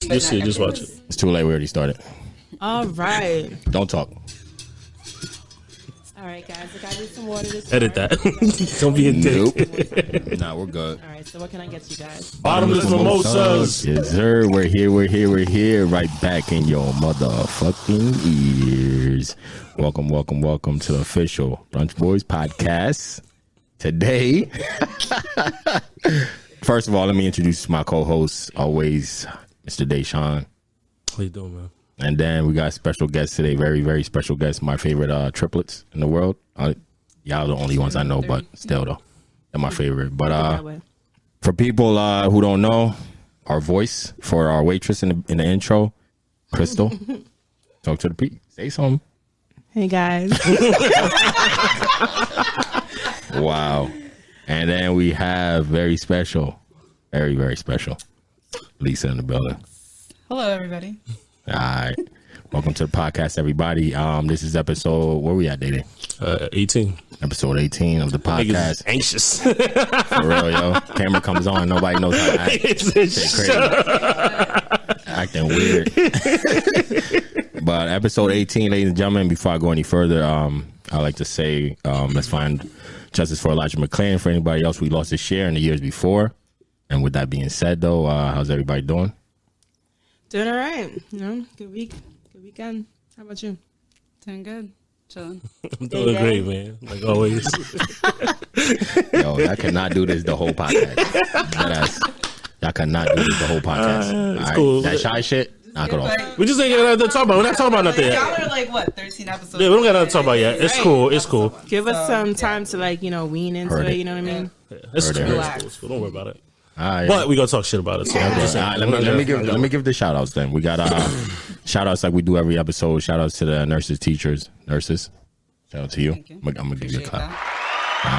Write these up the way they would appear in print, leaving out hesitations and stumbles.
Just see it, just watch it. It's too late. We already started. All right. Don't talk. All right, guys. I got you some water. Edit that. Don't be a dick. Nope. Nah, we're good. All right. So what can I get you guys? Bottomless mimosas. Yes, sir. We're here. Right back in your motherfucking ears. Welcome to the official Brunch Boys podcast. Today, first of all, let me introduce my co-host, always, Mr. Deshaun. How you doing, man? And then we got a special guest today, very, very special guest, my favorite triplets in the world. Y'all the only ones I know, but still, though, they're my favorite. But for people who don't know, our voice for our waitress in the intro, Crystal, talk to the people, say something. Hey, guys. Wow. And then we have very special, very, very special, Lisa in the building. Hello, everybody. All right. Welcome to the podcast, everybody. This is episode, where we at, Day? 18. Episode 18 of the podcast. Anxious. For real, yo. Camera comes on. Nobody knows how to act. It's crazy. Acting weird. But episode 18, ladies and gentlemen, before I go any further, I like to say let's find justice for Elijah McClain. For anybody else we lost his share in the years before. And with that being said, though, how's everybody doing? Doing all right. Good weekend. How about you? Doing good. Chilling. I'm doing great, man. Like always. Yo, I cannot do this the whole podcast. Y'all cannot do this the whole podcast. It's right? cool. That shy shit, knock it off. We just ain't got nothing to talk about. We're not talking about nothing yet. Y'all are like, what, 13 episodes? Yeah, we don't got nothing to talk about yet. It's cool. It's cool. Give us some time to wean into it. You know what I mean? Yeah, it's cool. Relax. It's cool. Don't worry about it. All right. But we gonna talk shit about it. So let me give the shout outs then. We got shout outs like we do every episode. Shout outs to the nurses, teachers, nurses. Shout out to you. I'm gonna give you a clap. All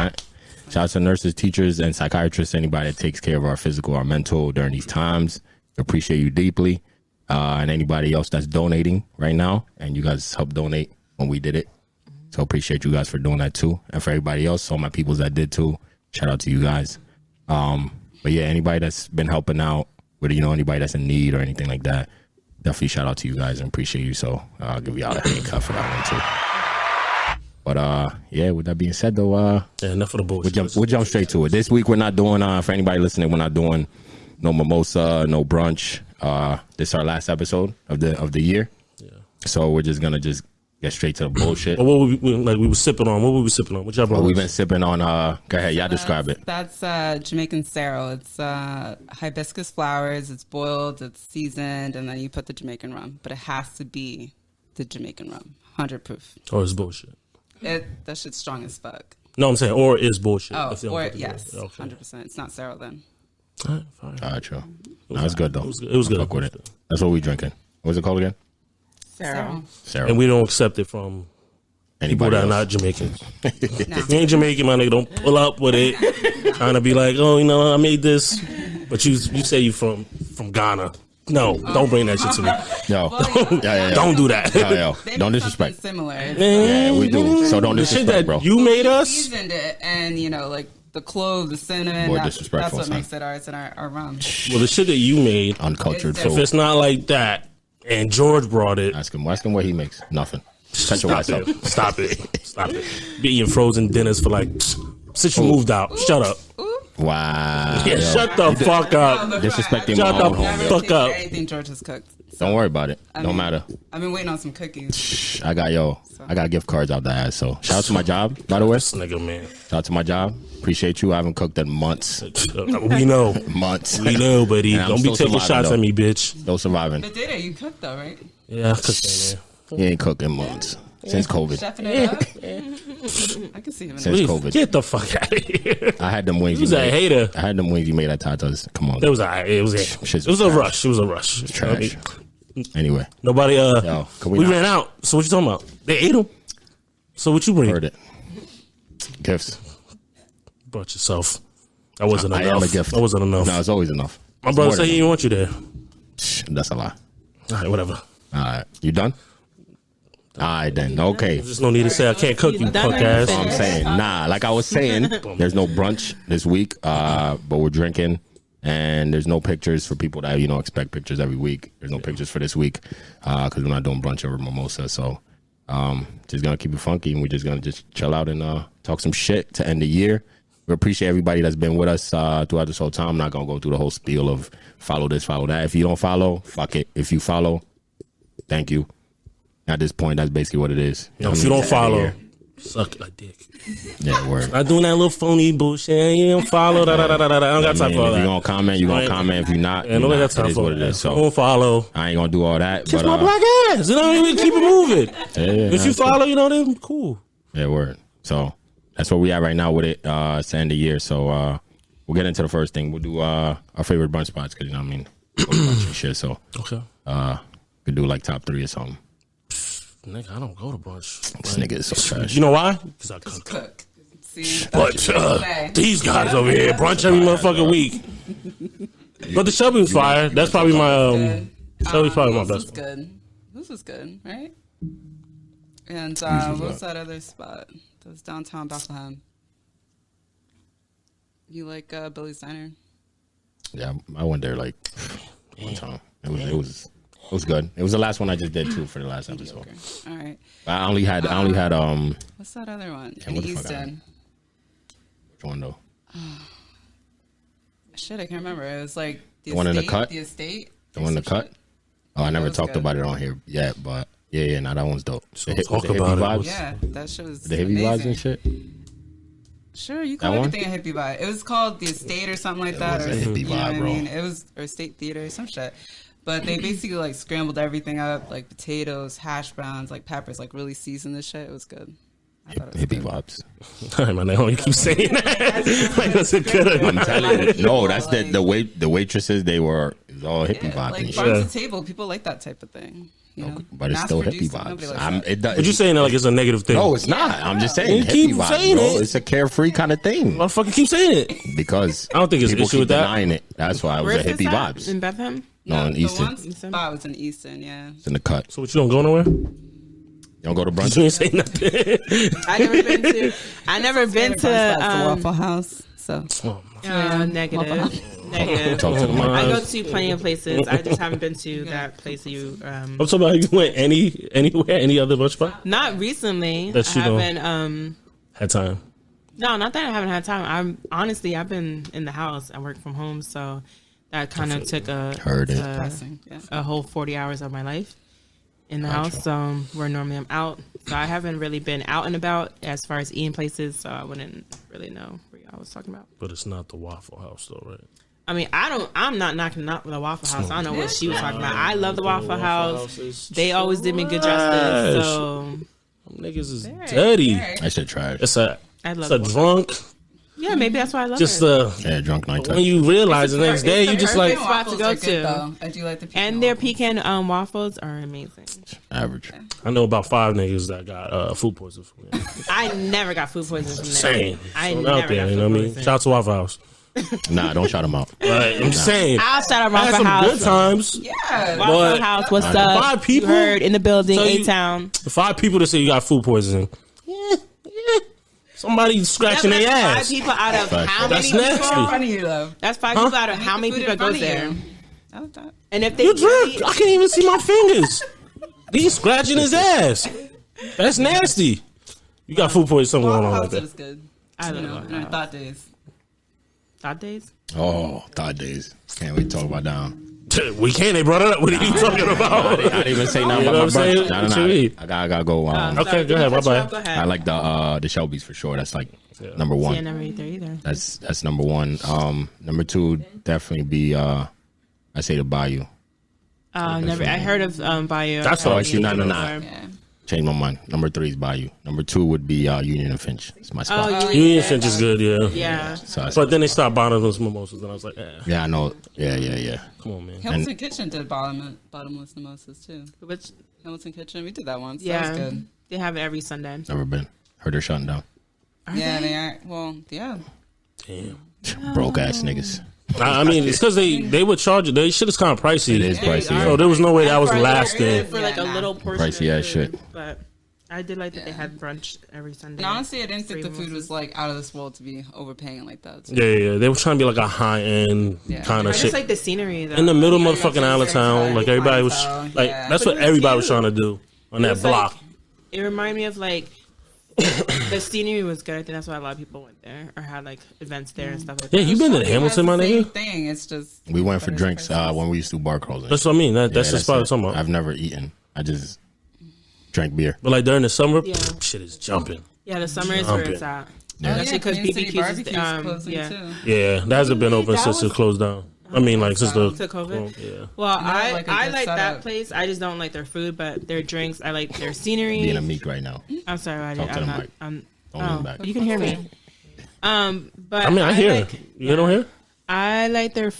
right. Shout out to nurses, teachers, and psychiatrists. Anybody that takes care of our physical, our mental during these times. Appreciate you deeply. And anybody else that's donating right now, and you guys helped donate when we did it. So appreciate you guys for doing that too. And for everybody else, all my peoples that did too. Shout out to you guys. But yeah, anybody that's been helping out, whether anybody that's in need or anything like that, definitely shout out to you guys and appreciate you. So I'll give y'all a hand cut for that one too. But yeah, with that being said though, enough of the bullshit. We'll jump straight to it. This week we're not doing for anybody listening, we're not doing no mimosa, no brunch. This is our last episode of the year. Yeah. So we're just gonna get straight to the bullshit. What we were sipping on? What were we sipping on? What y'all brought? We've been sipping on. Go ahead, y'all describe it. That's Jamaican Cerro. It's hibiscus flowers. It's boiled. It's seasoned, and then you put the Jamaican rum. But it has to be the Jamaican rum, 100 proof. Or it's bullshit. That shit's strong as fuck. No, I'm saying or is bullshit. Oh, or yes, 100%. It's not Cerro then. All right, fine. All right, true. No, it's good though. It was good. Fuck with it. That's what we drinking. What's it called again? Sarah. And we don't accept it from people that are not Jamaican. If you ain't Jamaican, my nigga, don't pull up with it. Trying to be like, I made this. But you say you from Ghana. No, don't bring that shit to me. No. Don't do that. Yo. Don't disrespect. Similar. Yeah, we do. So don't disrespect, the shit that bro. You made us? Seasoned it, and the clove, the cinnamon. More That's disrespectful, what son. makes it ours and our rum. Well, the shit that you made, Uncultured If food. if it's not like that, and George brought it. Ask him what he makes. Nothing. Shut your ass up. Stop it. Be eating frozen dinners for since you moved out. Shut up. Wow. Yeah, yo. shut the fuck up. Disrespecting Shut my the own home, yo. fuck up. Anything George has cooked. Don't worry about it. Don't matter. I've been waiting on some cookies. I got gift cards out the ass. So shout out to my job, by the way. This nigga, man. Shout out to my job. Appreciate you. I haven't cooked in months. We know. Months. We know, buddy. And I'm Don't be still taking surviving, shots though. at me, bitch. Still surviving. But Data, you cooked though, right? Yeah, I cooked, man. He ain't cooked in months. Since COVID. Chefing it up. I can see him in Since that. COVID. Get the fuck out of here. I had them wings Who's you a made. hater? I had them wings you made at Tata's. Come on. It was a rush. It was a rush. Trash. Anyway. Nobody. Yo, we ran out. So what you talking about? They ate them. So what you bring? Heard it. Gifts. Brought yourself. That wasn't enough. I am a gift. That wasn't enough. No, it's always enough. My brother said he didn't want you there. That's a lie. All right, whatever. All right. You done? All right, then. Okay. There's no need to say I can't cook, you punk ass. I'm saying, like I was saying, there's no brunch this week, but we're drinking And there's no pictures for people that, expect pictures every week. There's no pictures for this week because we're not doing brunch over mimosa. So just going to keep it funky, and we're just going to just chill out and talk some shit to end the year. We appreciate everybody that's been with us throughout this whole time. I'm not going to go through the whole spiel of follow this, follow that. If you don't follow, fuck it. If you follow, thank you. At this point, that's basically what it is. If you don't follow, suck my dick. Yeah, word. Not doing that little phony bullshit. You don't follow. I don't got time for all that. If you're going to comment, you're going to comment. If you're not, I got time for what it is. So don't follow. I ain't going to do all that. Kiss my black ass. We keep it moving. If you follow, then cool. Yeah, word. So that's where we at right now with it. It's the end of the year. So we'll get into the first thing. We'll do our favorite brunch spots because, brunch and shit. So could do like top 3 or something. Nigga, I don't go to brunch. This nigga is so trash. You know why? Because I cook. See, But these guys over here, brunch every motherfucking week. But the Shelby was fire. That's probably my Shelby's probably my best one. This was good, right? And what was that other spot? That was downtown Bethlehem. You like Billy's Diner? Yeah, I went there like one time. It was good. It was the last one I just did too for the last episode. Okay. All right. I only had what's that other one? Yeah, in what the Easton. Which one though? Shit, I can't remember. It was like the one in the cut. The estate. The one in the cut. Oh, I never talked good. about it on here yet, but yeah, that one's dope. So the talk the about hippie it. vibes, Yeah, that shit was the hippie vibes and shit. Sure, you call That everything a hippie vibe. It was called the estate or something like that. was Or a hippie you know vibe, what bro. I mean? It was or state theater or some shit. But they basically like scrambled everything up, like potatoes, hash browns, like peppers, like really seasoned this shit. It was good. I thought it was Hippie good. vibes. All right, man. You keep saying that. Like, that's a good. I'm telling you, no, that's the waitresses. It was all hippie vibes Like and farm shit. to table, people like that type of thing. You know? But it's still hippie Mass-produced, nobody vibes. likes that. But you saying that like it's a negative thing? No, it's not. I'm just saying You hippie keep vibes, saying bro. it. It's a carefree kind of thing Motherfucker, keep saying it. because I don't think it's an people issue keep with that. denying it. That's why it was Where's a this hippie at? vibes. In Bethlehem? No, in Easton. The one spot was in Easton, yeah. It's in the cut. So what? You don't go nowhere? You don't go to brunch. You ain't say nothing. I never been The to Waffle House. So negative. Talk to the mic. I go to plenty of places. I just haven't been to that place you. I'm talking about you went anywhere, any other brunch spot? Not recently. That you I don't- haven't. Had time. No, not that I haven't had time. I've been in the house. I work from home, so that kind of took Heard it. a whole 40 hours of my life in the house. So where normally I'm out, so I haven't really been out and about as far as eating places. So I wouldn't really know what I was talking about. But it's not the Waffle House, though, right? I mean, I'm not knocking out the Waffle House. I don't know what she was talking about. I love the Waffle House. They always did me good justice. So Them niggas is dirty. That shit trash. It's a I love it's a it. drunk. Yeah, maybe that's why I love Just it. Yeah, drunk night when time. you realize the next day, you just like spot to go to. I do like the pecan And their waffles. pecan waffles are amazing. Average. I know about 5 niggas that got food poisoning from there. I never got food poisoning from there. Saying, I Thrown never out there, got you know food what I mean? poisoning. Shout out to Waffle House. Nah, don't shout them out. Right, I'm just saying. I'll shout out I had Waffle some good House. times. Yeah. Waffle But House, what's the up? 5 people You heard in the building, So you- A-Town. The 5 people that say you got food poisoning. Yeah. Somebody scratching their That's ass. 5 people out of Facts. how That's many nasty. people? Funny you though. That's 5 people out of how many people goes there? I like that. And if they You really, drunk. I can't even see my fingers. He's scratching his ass. That's nasty. You got food poisoning, something going Waffle on like House that. is good. I love You know, Waffle in our House. thought days. Thought days? Oh, thought days. Can't wait to talk about that. We can't. They brought it up. What are you talking about? I didn't even say nothing You know about what my I'm brunch. saying? Nah, What you eat? I gotta go. Okay, Sorry, go ahead. cut you Bye-bye. off, Go ahead. I like the Shelby's for sure. That's like number See, I one. never eat there either. That's number one. Number two definitely be I say the Bayou. Never. I heard of Bayou. That's I've all I heard see. of No, it no, no. before. Yeah. Change my mind. Number 3 is Bayou. Number 2 would be Union and Finch. It's my spot. Oh, Union Finch is good, yeah. yeah. So But then they stopped buying those mimosas, and I was like, yeah, I know. Yeah. come on, man. Hamilton Kitchen did bottomless mimosas too. Which, Hamilton Kitchen, we did that once. yeah, That was good. they have it every Sunday. Never been. Heard they're shutting down. Yeah, they are. Well, yeah. Damn. Broke ass niggas. I mean, it's because they would charge it. They shit is kind of pricey. It is pricey. So Yeah. there was no way that was For a little lasting. bit, for like a Yeah, little portion. Pricey of ass food, shit. But I did like that they had brunch every Sunday. And honestly, I didn't think the food mimosas. was like out of this world to be overpaying like that. So. Yeah. They were trying to be like a high end kind I of just shit. like the scenery though. In the middle of Yeah, motherfucking that's Allentown, like everybody was like, Yeah. that's But what it was everybody was cute. trying to do on It that was block. like- it reminded me of like the scenery was good. I think that's why a lot of people went there or had like events there and stuff like Yeah, that. you been to Hamilton, my Same nigga? thing. It's just We went for drinks when we used to do bar crawling. That's what I mean. That's the spot I'm it. talking about. I've never eaten. I just drank beer. But like during the summer, Yeah. shit is jumping. Yeah, the summer is where it's at. Yeah. Especially because Queen City BBQs is barbecue's closing yeah. too. Yeah, that hasn't been open That since was- it closed down. I mean, like since the To COVID? yeah. Well, And they have, like, a I good like that setup. place. I just don't like their food, but their drinks. I like their scenery. Being a meek right now. I'm sorry, Talk to I'm the not. mic. I'm. Don't lean back. You can hear me. But I mean, I hear like, it. You don't hear? I like their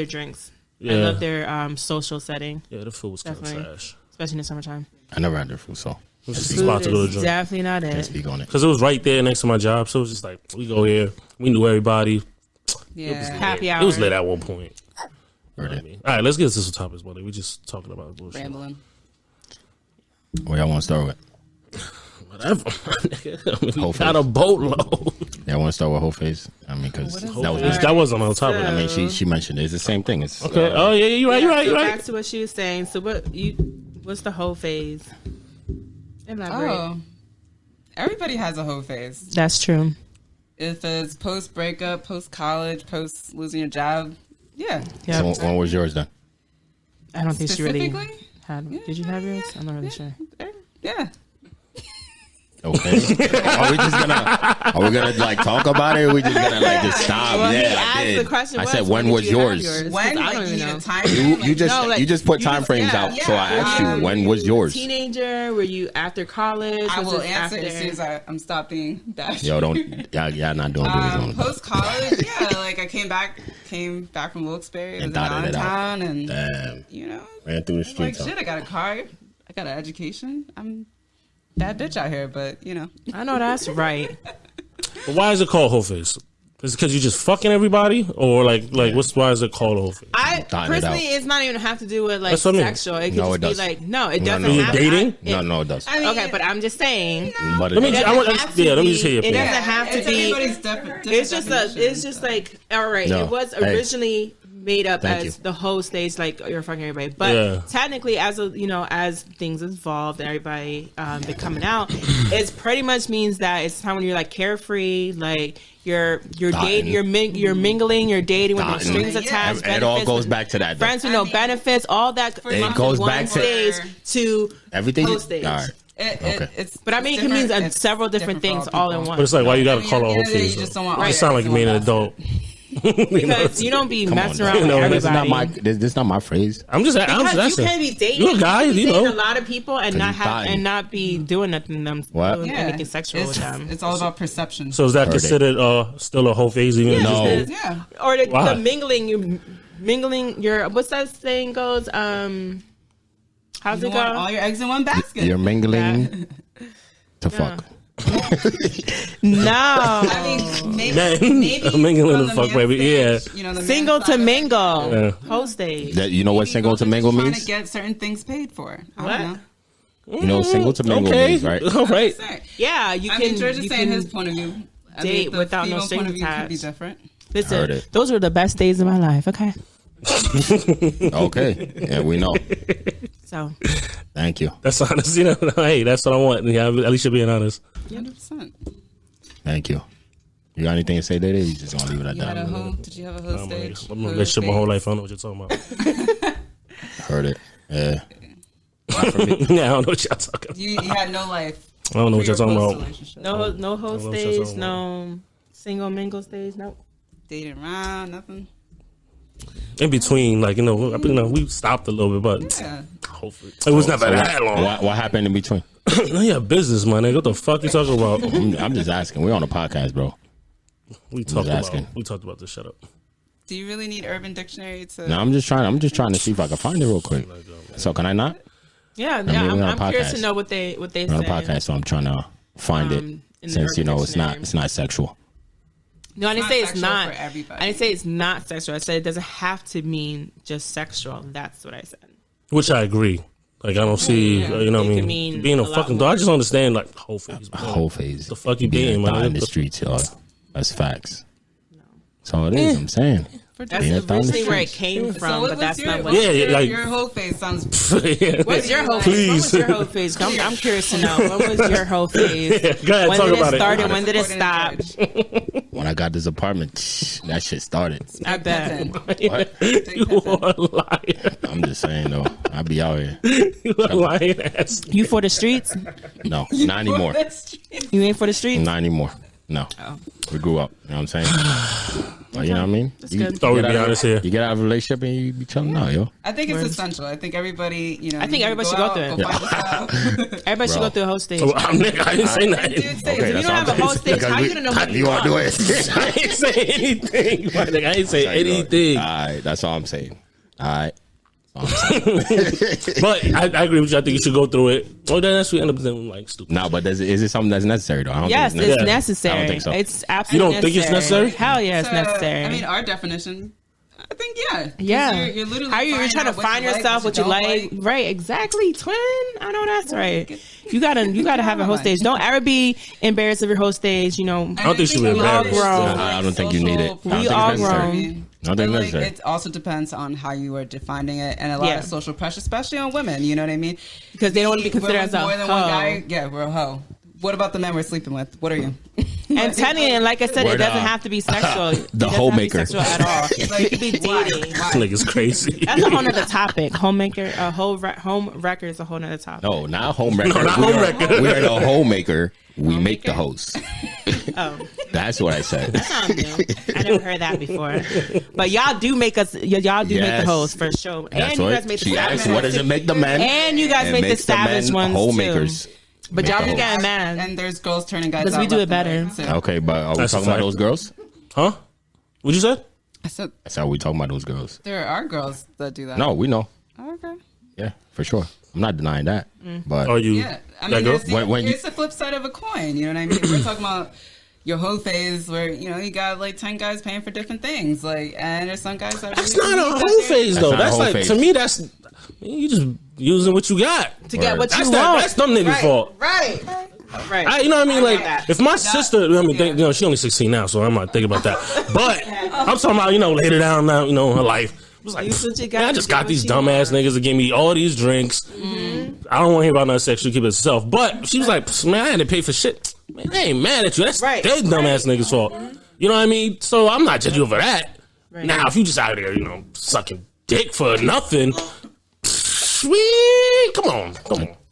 drinks. I Yeah. love their social setting, Yeah, the food was kind of Definitely. trash. especially in the summertime. I never had their food, so It was just a Food spot to go to is drink. definitely not can't it. speak on it. Because it was right there next to my job, so it was just like we go here. We knew everybody. Yeah. Happy hour. It was lit at one point. You know Heard what I it. mean? All right, let's get to some topics, buddy. We just talking about bullshit. Rambling. What y'all want to start with? Whatever. I mean, we Hoephase. got a boatload. Y'all want to start with Hoephase? I mean, because What is that was. That wasn't on topic. I mean, she mentioned it. It's the same thing. It's Okay. Oh yeah, you're right. You're right. So You're back right. to what she was saying. So what's the Hoephase? Elaborate. Oh. Everybody has a Hoephase. That's true. If it's post breakup, post college, post losing your job, yeah. Yeah. So when was yours then? I don't think she really Specifically? had. Did you have yours? I'm not really sure. Yeah. Okay. Are we gonna like talk about it? Or are we just gonna like just stop? Well, he yeah, asked I did. the question I was, said, when did was you have yours? When? I Like, don't you even need know. a time You frame? just No, like, you just put you time just- frames yeah, out. So I asked you, when was yours? Teenager? Were you after college? I Was will it answer after? as soon as I'm stopping that. Yo, don't y'all not doing this. Post college, yeah. Like I came back from Wilkes-Barre, was in dotted it out. Allentown, and Damn, you know, ran through the like streets. huh? shit. I got a car, I got an education. I'm bad bitch out here, but you know, I know that's right. But why is it called Hoephase? Is it because you just fucking everybody, or like why is it called Hoephase? I Dotting it personally, it's not even have to do with like That's what I mean. sexual. It could No, just it be does. like no, it No, doesn't. no, You're have dating? No, it does. I mean, Okay, but I'm just saying. But Let me. It I doesn't want. have to Yeah, let me be- just hear your it opinion. doesn't have to it's be. everybody's different It's just definition, it's just so. like all right. No. It was Hey. originally made up Thank as you. the whole stage, like you're fucking everybody. But Yeah. technically, as as things evolved and everybody been coming out, it pretty much means that it's time when you're like carefree, like you're dating, you're mingling, you're dating with no Dotting. strings Yeah. attached. It all benefits goes with back to that. though. friends with no benefits, all that. It from goes one back to- stage to Everything. post stage. All right. Okay. It's But I mean, it different- can mean it's several different for things all in people. one. But it's like why you gotta I mean, call at it the end of the day, Hoephase? you just though? don't want You all sound like your you're being an eggs in one adult. Because you don't be Come on, messing dog. around with No, This is everybody. not my. This not my phrase. I'm just Because asking. you can be dating. You're a guy, you can be you dating know. a lot of people and not you have thotting. and not be doing nothing them What? doing Yeah. anything sexual with them. It's all about perception. So is that Heard it. considered still a Hoephase? Even No. if it's- yeah. Or the Why? mingling your what's that saying goes? How's You it want go? all your eggs in one basket. You're mingling to fuck. No. I mean, maybe, Man, maybe mingling from the the fuck, man's baby. stage, Yeah. you know, the Single man's to side of it. mingle. Yeah. Host stage. That you know what Maybe single to both are mingle just trying means? to get certain things paid for. I What? don't know. You know what single to mingle Okay. means, right? All right. Sorry. Yeah, you I can. mean, George is you saying can his point of view. I date mean, the without no female strings point of view could be attached. different. Heard listen. it. Those were the best days of my life. Okay, Okay. Yeah, we know. so Thank you. That's honest. You know, hey, that's what I want. Yeah, at least you're being honest. 100%. Thank you. You got anything to say there? You just gonna leave it at You had a that? whole, did you have a whole stage? I'm in a relationship my whole life. I don't know what you're talking about. Heard it. Yeah. Yeah, I don't know what y'all talking about. You had no life. I don't know what you're talking about. no host no stage, social no single mingle stage. Nope. Dating around, nothing. In between, like, we stopped a little bit, but Yeah. hopefully. It was never that long. What happened in between? No, yeah, business, man. What the fuck you talking about? I'm just asking. We're on a podcast, bro. We talked asking. about this. Shut up. Do you really need Urban Dictionary to? No, I'm just trying to see if I can find it real quick. So can I not? Yeah, mean, we're on a I'm curious podcast. to know what they We're on say. a podcast, so I'm trying to find it in the since Urban it's not sexual. No, I didn't not say it's sexual not. for everybody. I didn't say it's not sexual. I said it doesn't have to mean just sexual. That's what I said. Which I agree. Like I don't see, you know what I It could mean? mean Being a a lot fucking dog, I just don't understand like Hoephase. Hoephase. The fuck you being being, a thot man? in the streets, y'all. That's facts. That's all it is. I'm saying. That's Being a thot in the originally where it streets. came from, So but that's not what. your Hoephase sounds. What's your whole Please. When was your whole phase? I'm curious to know. When was your whole phase? Yeah, go ahead, When talk did about it it. start? When did it stop? When I got this apartment, that shit started. I bet. What? You are lying. I'm just saying though. I be out here. You are lying ass. You for the streets? No, not anymore. You ain't for the streets? Not anymore. No. We grew up. You know what I'm saying? Like, you know what I mean? good. Thought we'd be honest here. You get out of a relationship and you be chilling out, yo. I think it's essential. I think everybody, I think everybody should go through it. Find yourself. Everybody should Bro. go through a whole stage. Oh, I didn't say nothing. Dude, say If it. you that's don't all have a I'm whole saying. stage, how you gonna know what You want to do it? I ain't say anything. My nigga, I ain't say anything. All right, that's all I'm saying. All right. But I agree with you. I think you should go through it. Oh, then that's we end up doing like stupid. No, but is it something that's necessary though? I don't Yes, think it's Yeah. necessary. I don't think so. It's absolutely You don't think it's necessary? Hell yeah, it's So, necessary. I mean, our definition. I think yeah. yeah. You're literally How you're trying to out what find you yourself, what you don't like. Right, exactly. Twin. I know that's right. You gotta have a whole stage. Don't ever be embarrassed of your whole stage. You know, I don't think she would we all embarrass. grown. I don't think you need it. I don't We think it's all necessary. grown. I don't think But, it's like, necessary. it also depends on how you are defining it, and a lot Yeah. of social pressure, especially on women. You know what I mean? Because they don't want to be considered We're as a more than one hoe. guy. Yeah, we're a hoe. What about the men we're sleeping with? What are you? And technically, and like I said, it Word doesn't up. have to be sexual. It The doesn't have to be homemaker. sexual at all. It could be dating. This nigga's crazy. That's a whole nother topic. Homemaker, home wrecker is a whole nother topic. No, not homewrecker. No, not We are- homewrecker. We are the homemaker. We make the host. Oh, That's what I said. sounds new. I never heard that before. But y'all do make us. Y'all do make Yes. the host for sure. That's And you what guys make the she asked. savage What does it make the men? And you guys It make the makes the savage men ones homemakers. too. But y'all be getting mad. And there's girls turning guys Because out we do left it better. and right, so. Okay, but are we That's a talking about fact. those girls? Huh? What you said? I said That's how we talking about those girls. there are girls that do that. No, we know. Oh, okay. Yeah, for sure. I'm not denying that. But Are you? Yeah, I that mean, girl? there's, When you- here's the flip side of a coin. You know what I mean? We're talking about your whole phase where you got like 10 guys paying for different things. Like, and there's some guys that That's really not a need that whole shit. phase though. not a That's whole like phase. to me. That's you just using what you got. To get what That's you that. want. That's them niggas' fault. Right. Right. You know what I mean? Like, that. if my sister, I mean, you know, she only 16 now, so I'm not thinking about that. But I'm talking about, you know, later down now, you know, in her life. It was like, You said you got man, I to just get got what these you dumbass niggas that give me all these drinks. I don't want to hear about nothing sexual, keep it to herself. But she was like, man, I had to pay for shit. Man, I ain't mad at you. That's Right. their dumbass niggas' fault. You know what I mean? So I'm not judging you for that. Right. Now, if you just out there, you know, sucking dick for nothing, sweet, come on.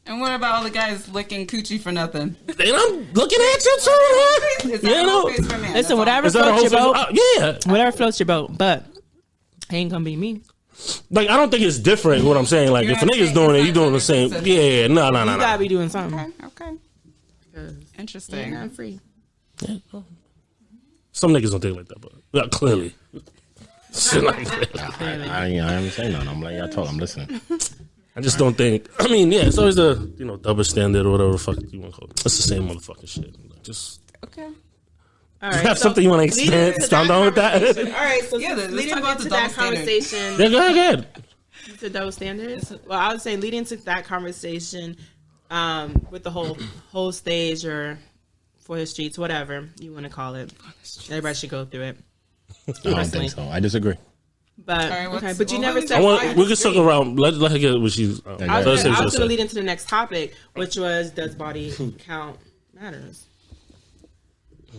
And what about all the guys licking coochie for nothing? And I'm looking at you too, man. Is that You a know? whole phase for men? Listen, That's all. whatever Is that a floats whole your phase? boat. Yeah. Whatever floats your boat. But it ain't gonna be me. Like, I don't think it's different, what I'm saying. Like, You're if a not nigga's saying doing it, it's you not doing the same. 100%. Yeah, no. You gotta be doing something. Okay. Interesting. I'm free. Some niggas don't think like that, but clearly. Shit like that. I ain't saying nothing. I'm like, I told. I'm listening. I just don't think. I mean, yeah, it's always the, you know, double standard or whatever the fuck you want to call it. It's the same motherfucking shit. Just Okay. All you have something you want to expand. Stand on with that. All right, so Yeah, let's leading talk about into the that double standard. conversation, Yeah, go ahead. the double standards. Well, I would say leading into that conversation with the whole stage or for the streets, whatever you want to call it. Everybody should go through it. I don't think so. I disagree. But right, okay, what's- but you well, never let me said I want. why We the can circle street. around. Let her get what she's. I was let's say what going she to said. lead into the next topic, which was does body count matters?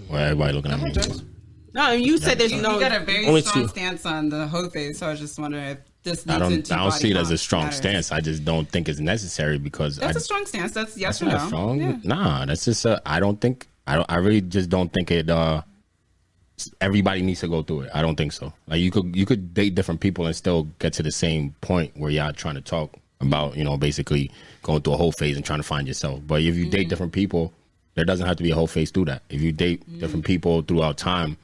Well, everybody looking at me. No, you said there's You no. got a very Only strong two. stance on the Hoephase, so I was just wondering if this I leads into don't see it body as a count strong matters. stance. I just don't think it's necessary because That's a strong stance. That's yes That's or not no. strong. Yeah. Nah, that's just I really just don't think it everybody needs to go through it. I don't think so. Like you could date different people and still get to the same point where y'all trying to talk about, you know, basically going through a whole phase and trying to find yourself. But if you date different people, there doesn't have to be a whole phase through that. If you date different people throughout time,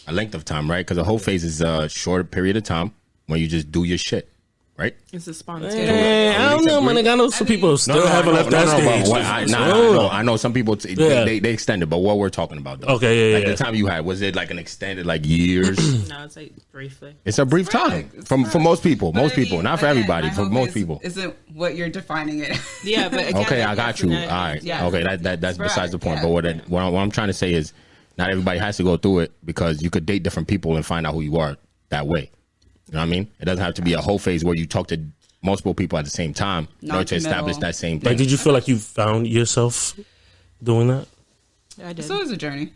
a length of time, right? Because a whole phase is a short period of time when you just do your shit. right? It's a spontaneous. I don't know, man. I know some people still haven't left that stage. I know some people they extended, but what we're talking about though. Okay, the time you had, was it like an extended like years? No, it's like briefly. It's a brief time for most people. Most people, not for everybody. For most people, isn't what you're defining it. Yeah, but again, okay, I got you. All right, okay, that's besides the point. But what I'm trying to say is, not everybody has to go through it, because you could date different people and find out who you are that way. You know what I mean? It doesn't have to be a Hoephase where you talk to multiple people at the same time in order to establish that same thing. Like, did you feel like you found yourself doing that? I did. It's always a journey.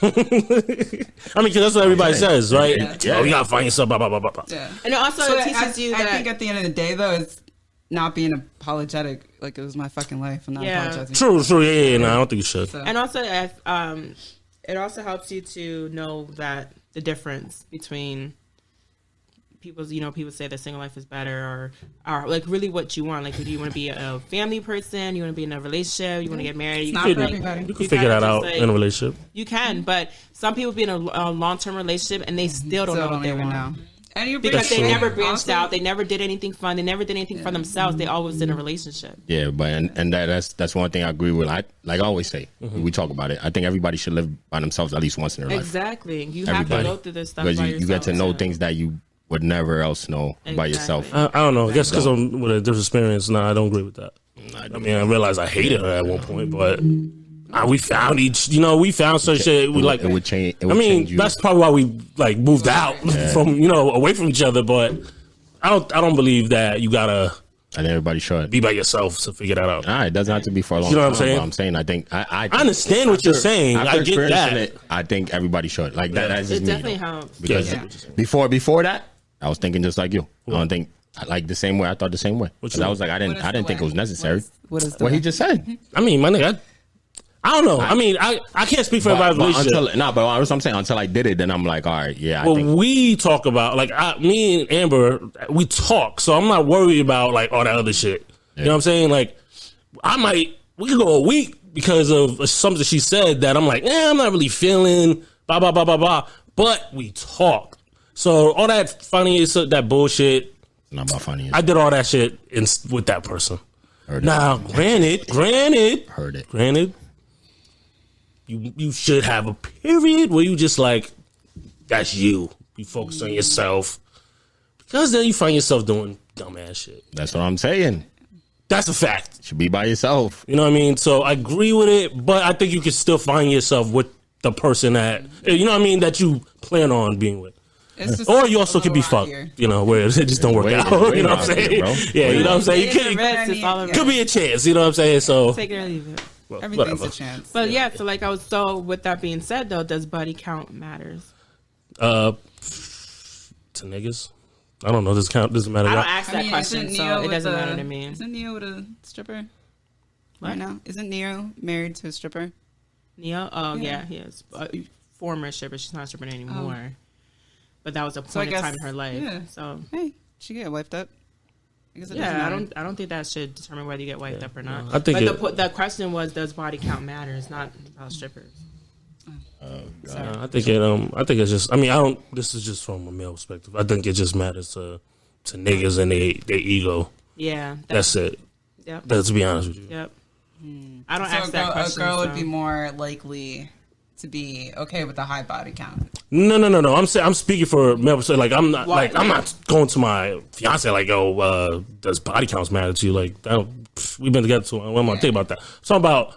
I mean, because that's what everybody says, right? Yeah. Oh, you gotta find yourself, blah, blah, blah, blah, blah. Yeah. And it also teaches you that... I think at the end of the day, though, it's not being apologetic. Like, it was my fucking life. I'm not apologizing. True. Yeah. No, I don't think you should. So. And also, it also helps you to know that the difference between... people say that single life is better, or like really what you want. Like, do you want to be a family person? You want to be in a relationship? You want to get married? Not for everybody. You can figure that out in a relationship. You can, but some people be in a long-term relationship and they still don't know what they want. Because they never branched out, they never did anything fun, they never did anything for themselves. They always in a relationship. Yeah, but and that's one thing I agree with. Like I always say, we talk about it. I think everybody should live by themselves at least once in their life. Exactly. You have to go through this stuff because by you get to know things that you would never else know by yourself. I don't know. I guess because I'm with a different experience. I don't agree with that. I mean, I realized I hated her at one point, but we found we found some shit. We like, it would change. That's probably why we like moved out from, away from each other. But I don't believe that you gotta. And everybody should be by yourself to figure that out. It doesn't have to be for a long time. You know what I'm saying? I'm saying, I think I understand what you're saying. I get that. I think everybody should. Like that. That's just it me. Definitely helps. Because before that, I was thinking just like you. I don't think like the same way. I thought the same way. Because I was like, I didn't think it was necessary. What he just said. I mean, my nigga, I don't know. I mean, I can't speak for everybody's relationship. But what I'm saying, until I did it, then I'm like, all right, yeah. Well, we talk about, like, me and Amber, we talk, so I'm not worried about, like, all that other shit. You know what I'm saying? Like, we could go a week because of something she said that I'm like, I'm not really feeling, blah, blah, blah, blah, blah. But we talk. So all that funny, that bullshit. Not about funny. I did all that shit with that person. Now, granted. Heard it. Granted, you should have a period where you just like, that's you. You focus on yourself. Because then you find yourself doing dumbass shit. That's what I'm saying. That's a fact. Should be by yourself. You know what I mean? So I agree with it, but I think you can still find yourself with the person that, that you plan on being with. Or you also could be fucked, where it just don't work out. You know what I'm saying? Yeah, you know what I'm saying? Could be a chance, you know what I'm saying? So take it or leave it. Well, everything's a chance. But with that being said though, does body count matters? To niggas? I don't know. Doesn't matter. I don't ask that question, so it doesn't matter to me. Isn't Neo with a stripper right now? Isn't Neo married to a stripper? Neo? Oh yeah, he is. Former stripper. She's not a stripper anymore. But that was a point in time in her life. Yeah. So hey, she get wiped up. I don't think that should determine whether you get wiped up or not. I think the question was, does body count matter? It's not about strippers. I think it's just. I mean, This is just from a male perspective. I think it just matters to niggas and their ego. Yeah, that's it. Yep. Let's be honest with you. Yep. I don't ask that question. A girl would be more likely to be okay with a high body count. No. I'm speaking for male perspective. Like I'm not going to my fiance like, does body counts matter to you? Like we've been together so long. What am I thinking about that? I'm talking about.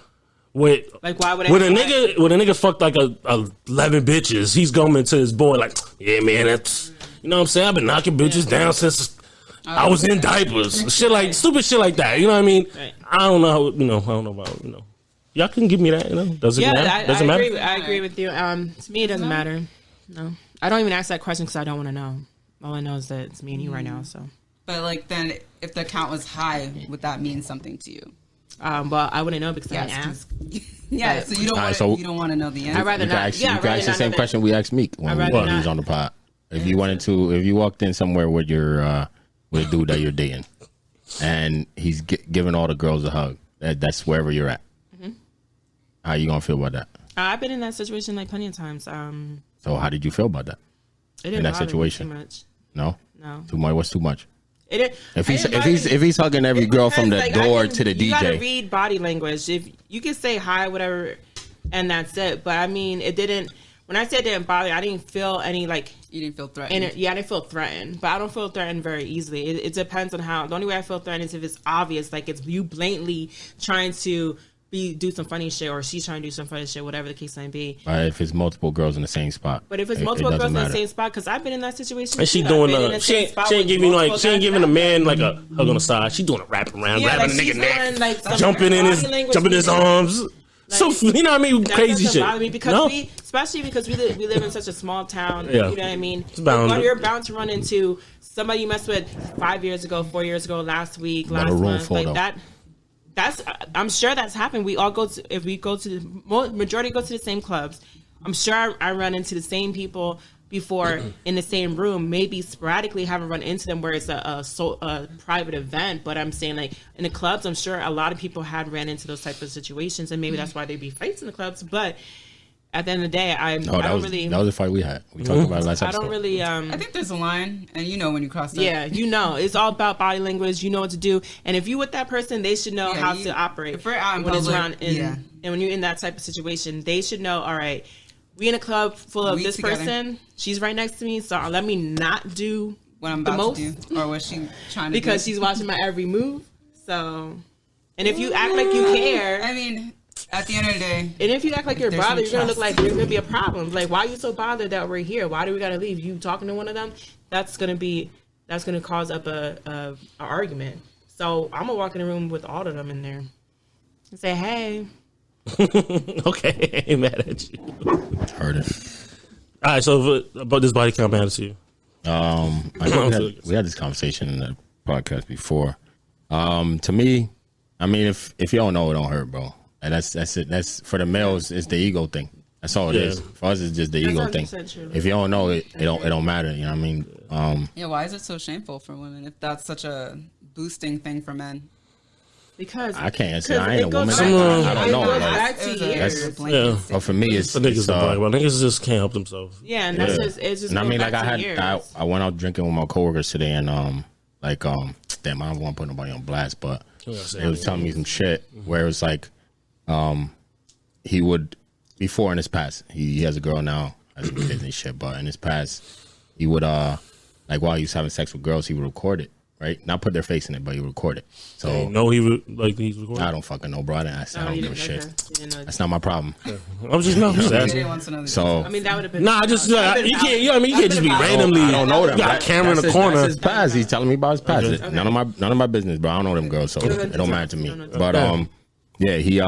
Why would when a nigga fucked like 11 bitches, he's going to his boy like, yeah, man, that's, you know what I'm saying? I've been knocking bitches down since I was in diapers, shit like stupid shit like that. You know what I mean? Right. I don't know. I don't know about Y'all can give me that. Does it matter? Does it matter? I agree with you. To me, it doesn't matter. No, I don't even ask that question because I don't want to know. All I know is that it's me and you right now. So, but then if the count was high, would that mean something to you? Well, I wouldn't know because I didn't ask. Yeah, so you don't want to know the answer. I'd rather not. You can ask the same question we asked Meek when he was on the pod. If you walked in somewhere with your with a dude that you're dating, and he's giving all the girls a hug, that's wherever you're at. Mm-hmm. How you gonna feel about that? I've been in that situation like plenty of times. So how did you feel about that? It didn't in that situation? Too much. No. No. Too much. What's too much? If he's hugging every girl from the door to the DJ, you gotta read body language. If you can say hi, whatever, and that's it. But I mean, it didn't. When I said it didn't bother, I didn't feel any like. You didn't feel threatened. I didn't feel threatened, but I don't feel threatened very easily. It depends on how. The only way I feel threatened is if it's obvious, like it's you blatantly trying to do some funny shit, or she's trying to do some funny shit, whatever the case might be. If it's multiple girls in the same spot. But if it's multiple girls in the same spot, because I've been in that situation. And she doing she ain't giving a man like a hug on the side. She doing a wrapping around, grabbing the nigga neck, like, jumping in his arms. Like, so you know what I mean, crazy shit. Bother me because especially because we live in such a small town. Yeah. You know what I mean. You're bound to run into somebody you messed with 5 years ago, 4 years ago, last week, last month, like that. I'm sure that's happened. We all if we go to the majority go to the same clubs. I'm sure I run into the same people before in the same room. Maybe sporadically haven't run into them where it's a private event. But I'm saying like in the clubs, I'm sure a lot of people had ran into those type of situations, and maybe that's why there'd be fights in the clubs. But at the end of the day, that was a fight we had. We talked about it last episode. I don't really. I think there's a line, and you know when you cross that. Yeah, it's all about body language. You know what to do, and if you with that person, they should know how to operate. If we're out in when public, it's around, and when you're in that type of situation, they should know. All right, we in a club full of this person. She's right next to me, so let me not do what I'm about to do, or what she trying to do because she's watching my every move. So, and if you act like you care, I mean. At the end of the day, and if you act like you're bothered, you're gonna look like there's gonna be a problem. Like, why are you so bothered that we're here? Why do we gotta leave? You talking to one of them? That's gonna cause up a argument. So I'm gonna walk in the room with all of them in there and say, "Hey." Okay, I ain't mad at you. Heard it. All right, so about this body count matters to you. I know we had this conversation in the podcast before. To me, I mean, if you don't know, it don't hurt, bro. And that's it. That's for the males. It's the ego thing. That's all it is. For us, it's just the ego thing. True. If you don't know it, it don't matter. You know what I mean? Why is it so shameful for women if that's such a boosting thing for men? Because I can't answer. I ain't a woman. I don't know. But for me, it's niggas just can't help themselves. Yeah, and that's just it's just. And I mean, like I went out drinking with my coworkers today, and damn, I don't want to put nobody on blast, but they was telling me some shit where it was like. He would before in his past. He has a girl now, as kids and shit. But in his past, he would like while he was having sex with girls, he would record it, right? Not put their face in it, but he would record it. So he's recording. I don't fucking know, bro. I don't give a shit. That's not my problem. I'm just asking. So I mean, that would have been. Nah, just you can't. You can't just be randomly. I don't know them. You got a camera in the corner. That's his past. He's telling me about his past. Okay. None of my business, bro. I don't know them girls, so it don't matter to me. But yeah, he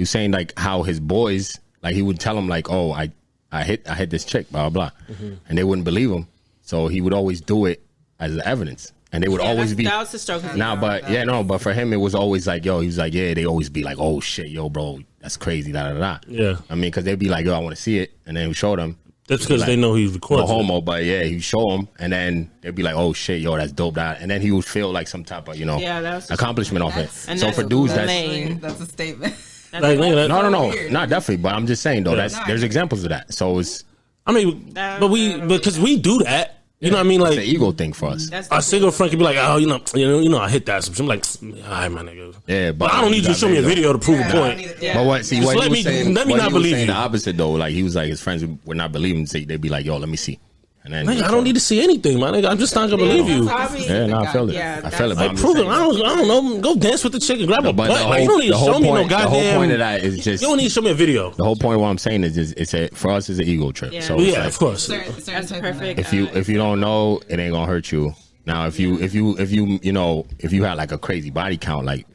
was saying like how his boys, like he would tell him like, oh, I hit this chick, blah blah blah, and they wouldn't believe him, so he would always do it as evidence, and they would always be. That was the stroke. But for him it was always like, yo, he was like, yeah, they always be like, oh shit, yo, bro, that's crazy, da da da. Yeah, I mean, because they'd be like, yo, I want to see it, and then he would show them. That's because they know he's recording. No homo, but yeah, he show them, and then they'd be like, "Oh shit, yo, that's dope." That, and then he would feel like some type of, accomplishment off it. So for dudes, that's a statement. No, not definitely. But I'm just saying though, there's examples of that. So it's. I mean, because we do that. You know what I mean? Like it's an ego thing for us. Our single friend can be like, oh, you know, I hit that. I'm like, all right, my nigga. Yeah, but I don't need you to show me a video to prove a point. But what he was saying, let me not believe you. The opposite though, like he was like his friends would not believe him. They'd be like, yo, let me see. And then I don't need to see anything, my nigga. I'm just not gonna believe you. I feel it. I feel it. Like, prove it. I don't know. Go dance with the chick and grab a butt. Like, you don't need to show me no goddamn. The whole point of that is just. You don't need to show me a video. The whole point of what I'm saying is just for us, it's an ego trip. So yeah, of course. That's perfect. If you don't know, it ain't gonna hurt you. Now, if you had like a crazy body count, like.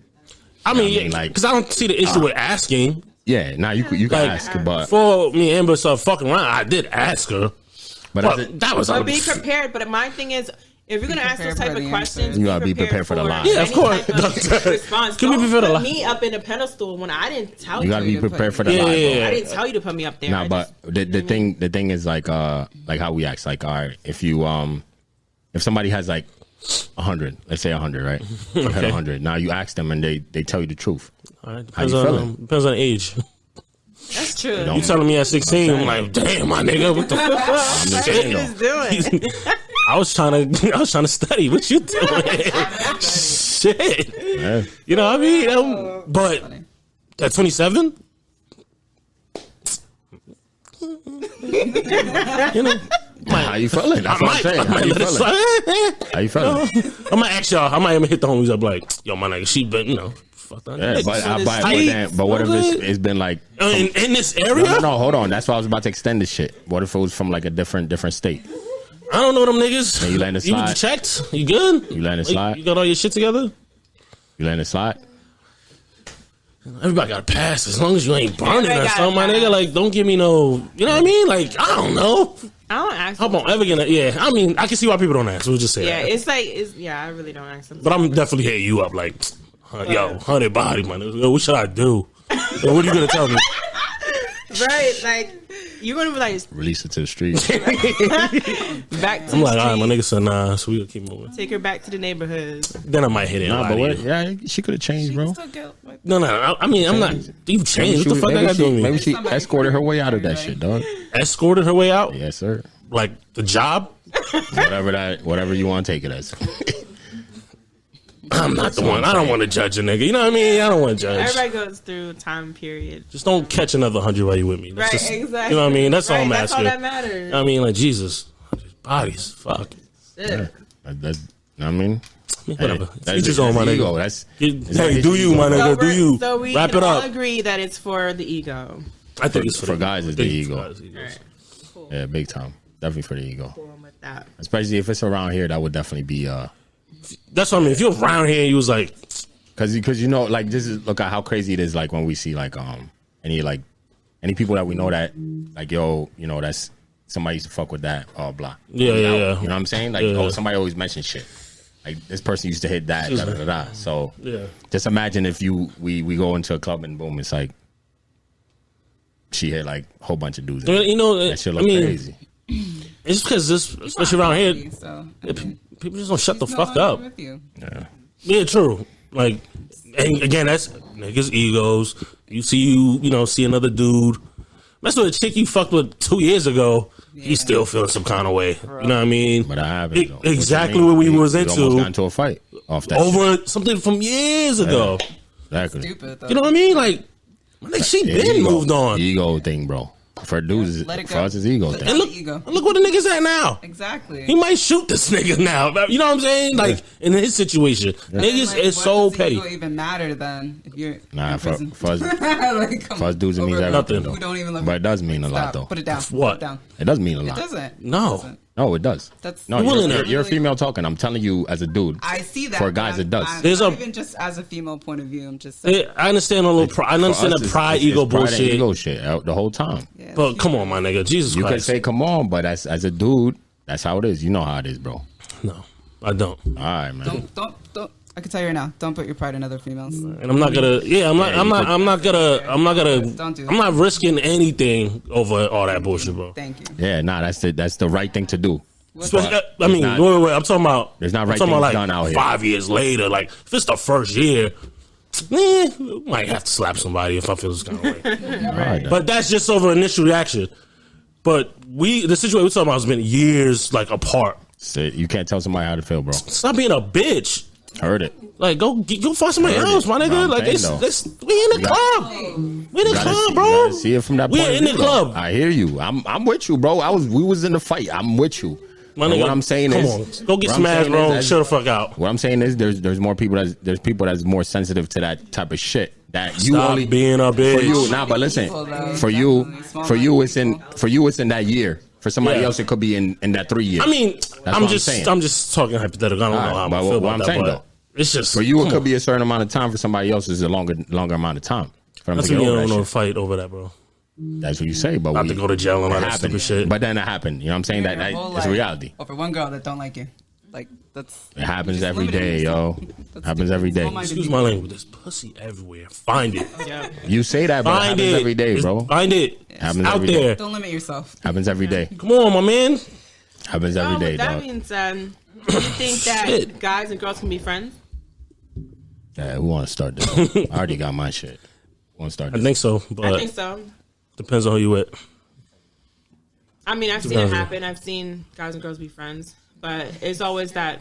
I mean, like, because I don't see the issue with asking. Yeah, now you can ask, but before me and Amber started fucking around, I did ask her. But that was. But be prepared. But my thing is, if you're gonna ask those type of questions, you gotta be prepared for the lie. Yeah, of course. Response. Can we be put me up in a pedestal when I didn't tell you? You gotta be prepared for the lie. I didn't tell you to put me up there. Nah, but the thing is like how we act. Like, all right, if somebody has like 100, let's say 100, right? Okay. 100. Now you ask them and they tell you the truth. All right. How you feeling? Depends on age. That's true. You telling me at 16, I'm like, damn, my nigga, what the fuck? I'm just saying, doing? I was trying to study. What you doing? Shit. Yeah. You know what I mean? But at 27, you know. How you feeling? That's what I'm saying. How you feeling? How you feeling? I might ask y'all. I might even hit the homies up like, yo, my nigga, she been, you know, fuck that. Yeah, but what if it's been like in this area? No, hold on. That's why I was about to extend this shit. What if it was from like a different state? I don't know them niggas. And you letting it slide? You checked? You good? You letting it slide? You got all your shit together? You letting it slide? Everybody got to pass as long as you ain't burning or something, my nigga. Like, don't give me no, you know what I mean? Like, I don't know. I don't ask. How about ever gonna? Yeah, I mean, I can see why people don't ask. We'll just say Yeah, that. it's like, I really don't ask them. But I'm definitely hitting you up like, yo, 100 body, man. Yo, what should I do? Yo, what are you gonna tell me? Right, like you're gonna be like, Release it to the streets. back to I'm the like, all right, my street. nigga said nah, so we gonna keep moving. Take her back to the neighborhood. Then I might hit it. Nah, but what? Yeah, she could have changed, bro. No. I mean, I'm not. You changed. What the fuck I got to do with me? Maybe she escorted her way out of that shit, dog. Escorted her way out? Yes, sir. Like the job? Whatever you want to take it as. I'm not the one. I don't want to judge a nigga. You know what I mean? I don't want to judge. Everybody goes through time period. Just don't catch another 100 while you with me. That's Right, just, exactly. You know what I mean? That's all I'm That's asking. all that matters. I mean, like, Jesus. Bodies. Fuck. Yeah. I mean, Whatever. That's Each his own, my ego. nigga. That's Hey, do you, my nigga? Do you? So we Wrap can it all up. agree that it's for the ego. I think it's for guys. It's the ego. Right. Cool. Yeah, big time. Definitely for the ego. Cool with that. Especially if it's around here, that would definitely be That's what I mean. If you're around here and you was like, because you know, like, this is, look at how crazy it is. Like when we see like any people that we know that like, yo, you know, that's somebody used to fuck with that or blah. Yeah. You know what I'm saying? Like, Yeah. somebody always mentions shit. Like this person used to hit that. Da, da, da, da. So yeah. just imagine if we go into a club and boom, it's like she hit like a whole bunch of dudes. You know, That shit look crazy. It's because this, especially around here, So, people just don't shut the fuck up. With you. Yeah. Yeah, true. Like, and again, that's niggas' egos. You see another dude. That's what a chick you fucked with 2 years ago. He's still feeling some kind of way. You know what I mean? But I haven't. Though. Exactly what we was almost into. got into a fight off that Over shit. something from years ago. Exactly. Stupid, though. You know what I mean? Like she been Ego. moved on. Ego thing, bro. For dudes, Let it go. for us, it's ego thing. And look, Ego. look where the nigga's at now. Exactly. He might shoot this nigga now. You know what I'm saying? Like in his situation, niggas Like, is what so does petty. ego even matter then if you're Nah, in for prison? us, Like, come for us dudes, it means over- everything, Nothing. though. We don't even look. But it does mean a lot, Stop. though. Put it down. What? Put it down. It does mean a It lot. doesn't. No. It doesn't. No, it does. That's No, you're a female talking. I'm telling you, as a dude. I see that. For but guys, I'm- it does. I'm There's not a- even just as a female point of view. I'm just saying. I understand a little. I understand For us, the pride, it's ego pride and bullshit. ego shit the whole time. Yeah, But come on, my nigga, Jesus You can Christ. say, come on, but as a dude, that's how it is. You know how it is, bro. No, I don't. All right, man. don't. I can tell you right now. Don't put your pride in other females. And I'm not gonna. Yeah, I'm not risking anything over all that bullshit, bro. Thank you. Yeah, nah, that's the right thing to do. Especially, I mean, not- wait. I'm talking about. There's not I'm right talking about things like done out here. 5 years later. Like if it's the first year, might have to slap somebody if I feel this kind of way. All right, But that's just over initial reaction. But the situation we're talking about has been years like apart. you can't tell somebody how to feel, bro. Stop being a bitch. Heard it. Like go find somebody Heard else, it. my nigga. No, I'm like saying, we in the club. We in the club, bro. You gotta see it from that We point in of the view, though. club. I hear you. I'm with you, bro. We was in the fight. I'm with you. My And nigga, what I'm saying come is, on, go get what some I'm ass, saying bro. is, Shut the fuck out. What I'm saying is, there's more people there's people that's more sensitive to that type of shit. That you Stop only being a bitch. for you. Nah, but listen, People, though, for you it's in that year. For somebody Yeah. else, it could be in that 3 years. I mean, what I'm I'm saying. just talking hypothetical. I don't know how I'm but feel what about I'm that, saying, but though, it's just for you, it come could on. be a certain amount of time. For somebody else, it's a longer amount of time. For them That's to when get you over don't that know shit. fight over that, bro. That's what you say, but Not to go to jail and all it that happened. stupid shit. But then it happened. You know what I'm saying? Your That whole it's life reality. Over one girl that don't like you. Like that's. It happens you're just every limiting day, yourself. yo. That's Happens stupid. every day. Small-minded Excuse people. my language. There's pussy everywhere. Find it. Yeah. You say that, but it Find happens it every day, bro. Find it. Happens Out every day. there. Don't limit yourself. Happens every day. Come on, my man. Happens every So day, with that dog. being said, do you think that Shit. guys and girls can be friends? Yeah, we want to start this. I already got my shit. Want to start I this? think so, I but think so. depends on who you with. I mean, I've seen it happen. I've seen guys and girls be friends, But it's always that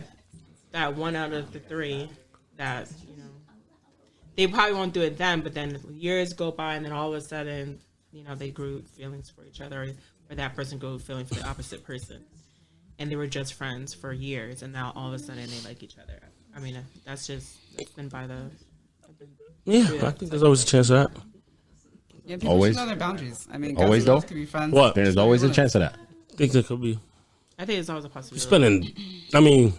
one out of the three that, you know, they probably won't do it then, but then years go by and then all of a sudden, you know, they grew feelings for each other, or that person grew feelings for the opposite person. And they were just friends for years, and now all of a sudden they like each other. I mean, that's been by the... Yeah, I think there's always a chance of that. Yeah, people Always? should know their boundaries. I mean, Always, guys and though? girls could be friends. What? There's always a chance of that. I think there could be. I think it's always a possibility. Spending, I mean,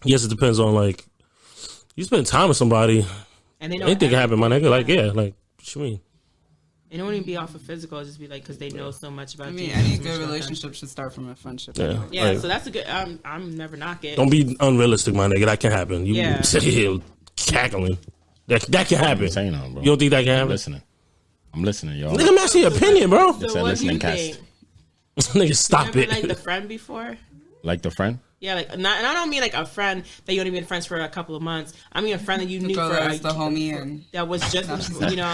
yes, it depends on, like, you spend time with somebody, and they know anything can happen, my nigga. Like, yeah, like, what you mean? And it won't even be off of physical. It'll just be like, because they know so much about I you. mean, any good relationship should start from a friendship. Yeah. Anyway. Yeah, Like, so that's a good... I'm never knocking. don't be unrealistic, my nigga. That can happen. You Yeah. sit here cackling. That can happen. I'm saying that, bro. You don't think that can I'm happen? listening, y'all. Nigga, I'm asking your opinion, bro. It's So a what do you listening cast. think? Nigga, stop You it. ever, like, the friend before? Like the friend? Yeah, like, and I don't mean like a friend that you only been friends for a couple of months. I mean a friend that you knew Girl for that's the homie and that was just, you know,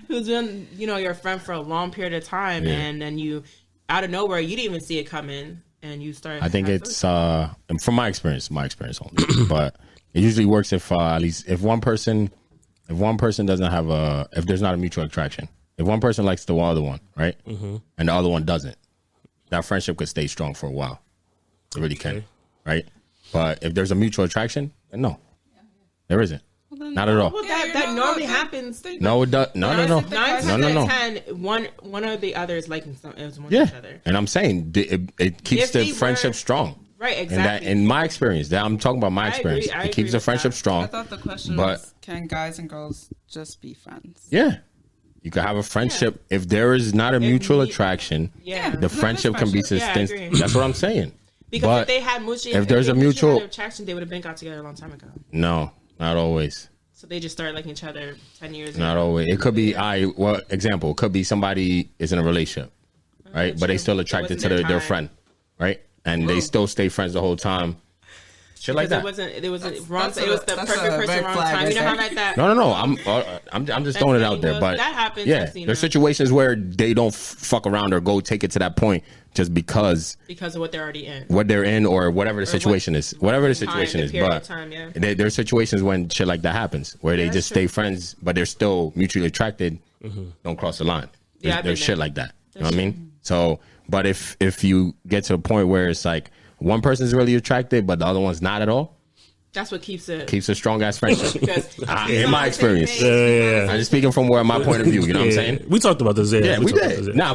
who's been, you know, your friend for a long period of time, Yeah. and then you, out of nowhere, you didn't even see it coming, and you start. I think it's from my experience only, but it usually works if at least if one person doesn't have if there's not a mutual attraction, if one person likes the other one, right, and the other one doesn't, that friendship could stay strong for a while. It really can, right? But if there's a mutual attraction, then no, there isn't. Not at all. Well, that normally happens. No, it does. No. 9 times out No. of 10, one or the other is liking one Yeah, each other. and I'm saying it keeps If the they friendship were- strong. Right, And exactly. that, in my experience, that I'm talking about my I experience, agree- I it agree keeps the with friendship that. strong. I thought the question But- was, can guys and girls just be friends? Yeah. You can have a friendship. If there is not a mutual we- attraction, Yeah. the friendship can be friendship. Yeah, I sustained. agree. That's what I'm saying. Because But if they had mutual, if there's a they mutual- had attraction, they would have been got together a long time ago. No, not always. So they just started liking each other 10 years Not ago. always. It could be example, it could be somebody is in a relationship, right? But they still attracted to wasn't their their time. friend, right? And they still stay friends the whole time. Shit like Because that. it wasn't wrong. that's it was the that's perfect a person, red wrong flag time. right You know how there. like that? No. I'm just throwing it out there. Well, But that happens. yeah, I've seen there's that. situations where they don't fuck around or go take it to that point just because Because of what they're already in. what they're in or whatever the situation is. Whatever the time, situation the is. period But of time, yeah. there's situations when shit like that happens where they Yeah, just that's stay true. friends, but they're still mutually attracted. Don't cross the line. Yeah, I've There's been shit there. like that. You know That's what I mean? So, but if you get to a point where it's like one person's really attracted, but the other one's not at all, That's what keeps it. keeps a strong ass friendship. Because In my experience. Yeah. I'm just speaking from where my point of view. You know what I'm saying? We talked about this. Yeah, we talked about did. this, Nah,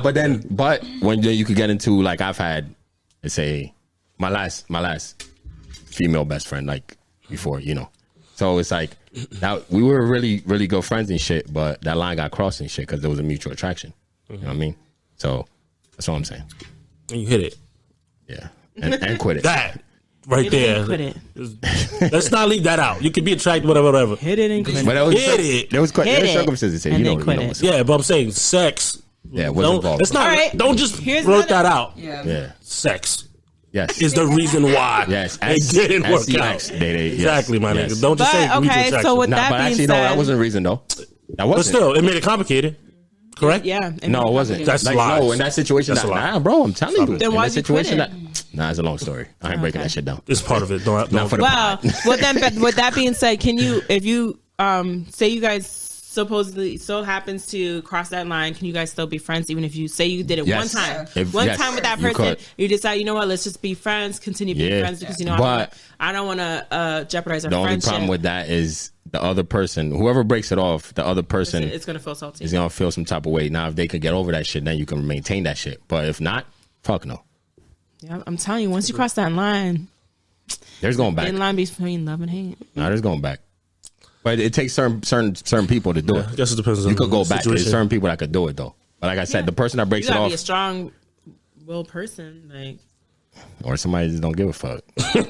but when you could get into like I've had, let's say, my last female best friend like before, you know. So it's like that we were really really good friends and shit, but that line got crossed and shit because there was a mutual attraction. You know what I mean? So that's all I'm saying. And you hit it. Yeah, and quit it. That right Hit it there. and quit it. Let's not leave that out. You can be attracted, whatever. Hit it and quit But it. there was, Hit it. there was Hit it. circumstances. And You then know, quit you know it. what's up. Yeah, but I'm saying sex. Yeah, what's involved. It's not. All right. Don't just Here's blurt another- that out. Yeah. Yeah. Sex Yes. is the reason why Yes. it didn't work out. yes. Exactly, my Yes. nigga. Don't just say But mutual okay, attraction. so with Nah, that but being actually, said, no, that wasn't the reason though. That but wasn't. still, it made it complicated. Correct? yeah. No, it wasn't. That's like, lies. no, in that situation, That's a lie. nah, bro, I'm telling you. Then in why'd that you quit situation, it? nah, it's a long story. I ain't breaking Okay. that shit down. It's part of it. Don't Not for the Wow. Well, then, but with that being said, can you, if you say you guys supposedly so happens to cross that line, can you guys still be friends even if you say you did it Yes. one time? If- One yes, time with that you person, could. you decide, you know what, let's just be friends, continue being Yeah. friends because, you know, But I don't want to jeopardize our The only friendship. problem with that is the other person, whoever breaks it off, the other person It's going to feel salty. is gonna feel some type of way. Now, if they can get over that shit, then you can maintain that shit. But if not, fuck no. Yeah, I'm telling you, once you cross that line, There's going back. thin line between love and hate. Nah, there's going back. But it takes certain people to do I it. guess it depends on You could go the back. There's situation. certain people that could do it though. But like I said, the person that You breaks it got to off, be a strong-willed person. Like, or somebody just don't give a fuck.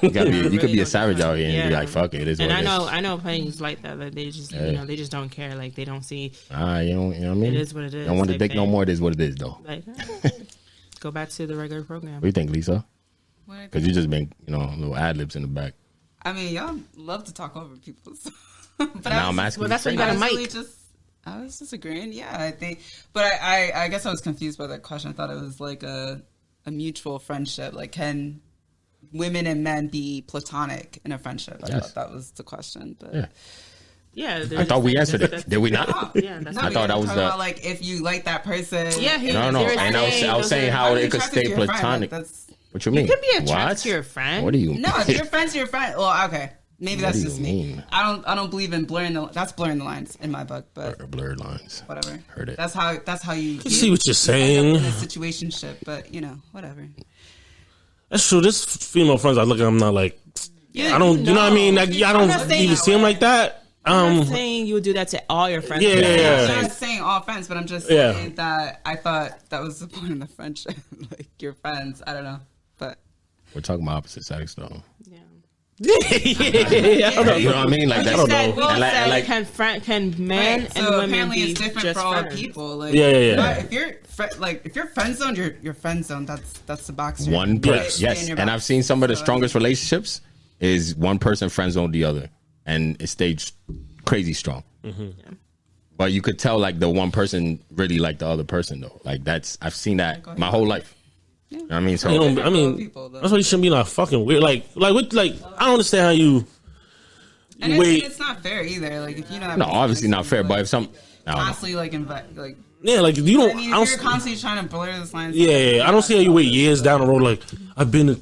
You could be a savage out here and be like, fuck it. It is what and it is. I know plenty like that. Like they just, you know, they just don't care. Like they don't see. You know what I mean? It is what it is. Don't want to Like dick no they- more. It is what it is though. Like, go back to the regular program. What do you think, Lisa? What I Because you just been, little ad libs in the back. I mean, y'all love to talk over people. So. But Now I'm asking. Well, that's you what you got a straight. mic. I was just agreeing. Yeah, I think. But I guess I was confused by that question. I thought it was like a mutual friendship. Like, can women and men be platonic in a friendship? I thought that was the question. But yeah, I thought we answered it. Did we not? Yeah, that's I thought that was about, like, if you like that person. Yeah, no. And I was saying how it could stay platonic. What you mean? You could be attracted to your friend. What do you mean? No, if you're friends to your friend. Well, okay. Maybe that's just me. Mean? I don't believe in blurring the lines in my book, but blurred lines. Whatever. Heard it. That's how you see what you're saying. In a situationship, but whatever. That's true. This female friends I look at, I'm not like, I don't, you know what I mean? Like, I don't even see them like that. I'm not saying you would do that to all your friends. Yeah. I'm not saying all friends, but I'm just saying that I thought that was the point of the friendship. Like, your friends, I don't know, but we're talking about opposite sex though. Yeah. I don't know. You know what I mean? Like, I don't know. Like, can men and so women apparently be it's different just for all friends? people. Like, Yeah. If you're friend zoned, you're friend zoned. That's the box. One person, yes. And I've seen some of the strongest relationships is one person friend zoned the other, and it stayed crazy strong. Mm-hmm. Yeah. But you could tell like the one person really liked the other person though. Like I've seen that my whole life. Yeah. You know what I mean, so that's why you shouldn't be like fucking weird. Like I don't understand how you. And it's not fair either. Like if you know. No, obviously not fair. But if some constantly like yeah, like you don't. I mean, if you're constantly trying to blur this line. Yeah. I don't see how you wait years down the road. Like I've been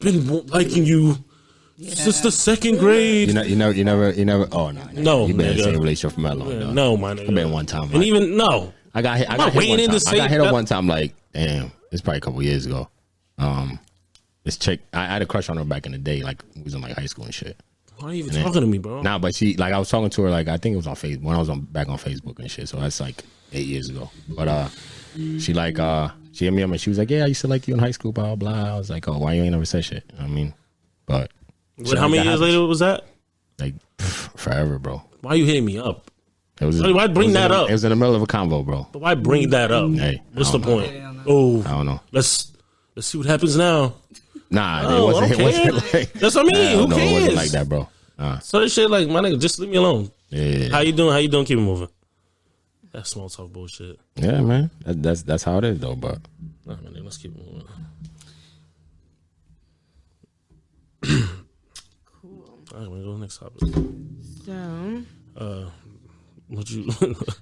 liking you since the second grade. You never. Oh no. You've been in the same relationship for that long. Yeah, no, my nigga. I've been one time. And even no. I got hit up one time. Like damn. It's probably a couple years ago. This chick, I had a crush on her back in the day. Like we was in like high school and shit. Why are you even talking to me, bro? Nah, but she like I was talking to her like I think it was on Facebook when I was back on Facebook and shit. So that's like 8 years ago. But she like she hit me up and she was like, yeah, I used to like you in high school, blah blah. I was like, oh, why you ain't never said shit? You know what I mean, but how many years later was that? Like forever, bro. Why are you hitting me up? Why bring that up? It was in the middle of a convo, bro. But why bring that up? Hey, what's the point? Oh, I don't know. Let's see what happens now. Nah, it wasn't like, that's what I mean. Who cares? It wasn't like that, bro. So this shit, like, my nigga, just leave me alone. Yeah. How you doing? Keep it moving. That's small talk bullshit. Yeah, man. That's how it is, though. But nah, man, let's keep it moving. Cool. All right, we're gonna go to the next topic. So,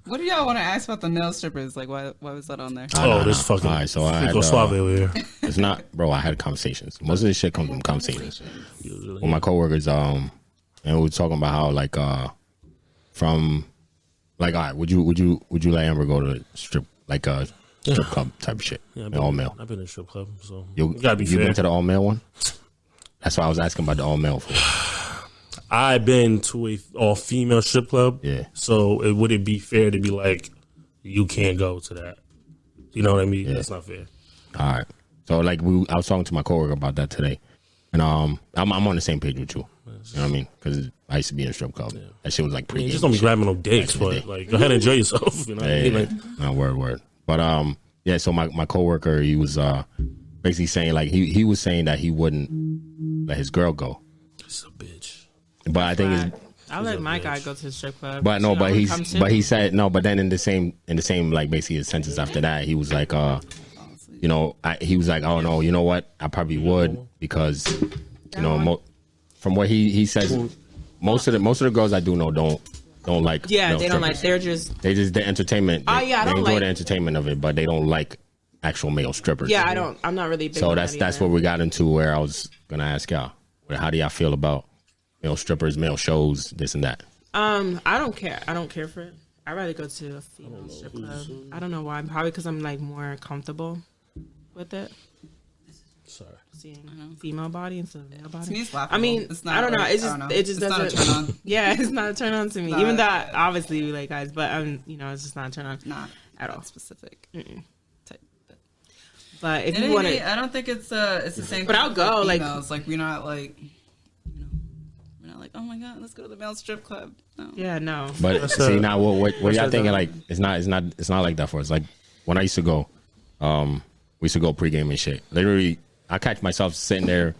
what do y'all want to ask about the male strippers? Like, why was that on there? This fucking. All right, so I had suave over here. It's not, bro. I had conversations. Most of this shit comes from conversations with my coworkers. And we were talking about how like from like, all right, would you let Amber go to strip strip club type of shit? Yeah, all male. I've been in a strip club, so you gotta be fair. You been to the all male one? That's why I was asking about the all male for. I've been to a all female strip club. Yeah. So would it be fair to be like, you can't go to that? You know what I mean? Yeah. That's not fair. All right. So like I was talking to my coworker about that today, and I'm on the same page with you. You know what I mean? Because I used to be in a strip club. Yeah. That shit was like pre-game. Just don't be grabbing no dicks, but like go ahead and enjoy yourself. You know what I mean? Like, no, word. But yeah. So my coworker, he was basically saying like he was saying that he wouldn't let his girl go. He's a bitch. But I think I'll let my guy go to the strip club. But no, but he said no. But then in the same like basically his sentence after that, he was like he was like, oh no, you know what? I probably would because from what he says, most of the girls I do know don't like. Yeah, they don't like. They're just the entertainment. Oh yeah, they enjoy the entertainment of it, but they don't like actual male strippers. Yeah, I'm not really big. So that's what we got into where I was gonna ask y'all, how do y'all feel about male strippers, male shows, this and that? I don't care. I don't care for it. I'd rather go to a female strip club. I don't know why. Probably because I'm like more comfortable with it. Sorry. Seeing female body instead of male body. I mean, it's not, I don't know. It just doesn't. Not a turn on. Yeah, it's not a turn on to me. Even though obviously we like guys, but it's just not a turn on. Not at all specific. Type. But if you want to, I don't think it's the same. But I'll go. Like we're not like. Like, oh my god, let's go to the male strip club. No. Yeah, no. But see now, what y'all thinking? Like, it's not like that for us. Like when I used to go, we used to go pregame and shit. Literally, I catch myself sitting there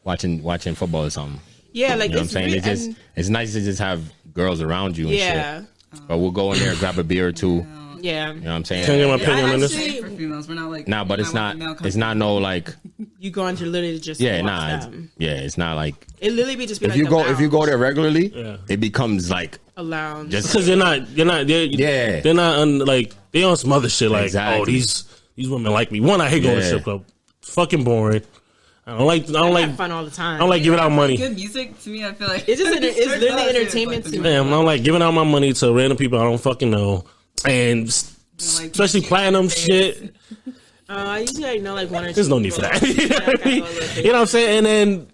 watching football or something. Yeah, like you know what I'm saying. It's nice to just have girls around you and shit. But we'll go in there, grab a beer or two, Yeah. You know what I'm saying? Can I get my opinion on this? For females, we're not like. Nah, but it's not. It's not no like. You go into literally just Yeah, watch nah. them. It's not like. It literally be just be If like you a go lounge. there regularly, Yeah. it becomes like A lounge. just Because they're not like they on some other shit like Exactly. oh these women like me. One, I hate going to Yeah. strip club. It's fucking boring. I don't have like fun all the time. I don't like giving out money. Good music to me, I feel like It's just it's literally entertainment to me. Damn, I don't like giving out my money to random people I don't fucking know, and especially platinum shit. I usually like know like one or two. There's no need for people. that. You know what I mean? You know what I'm saying? And then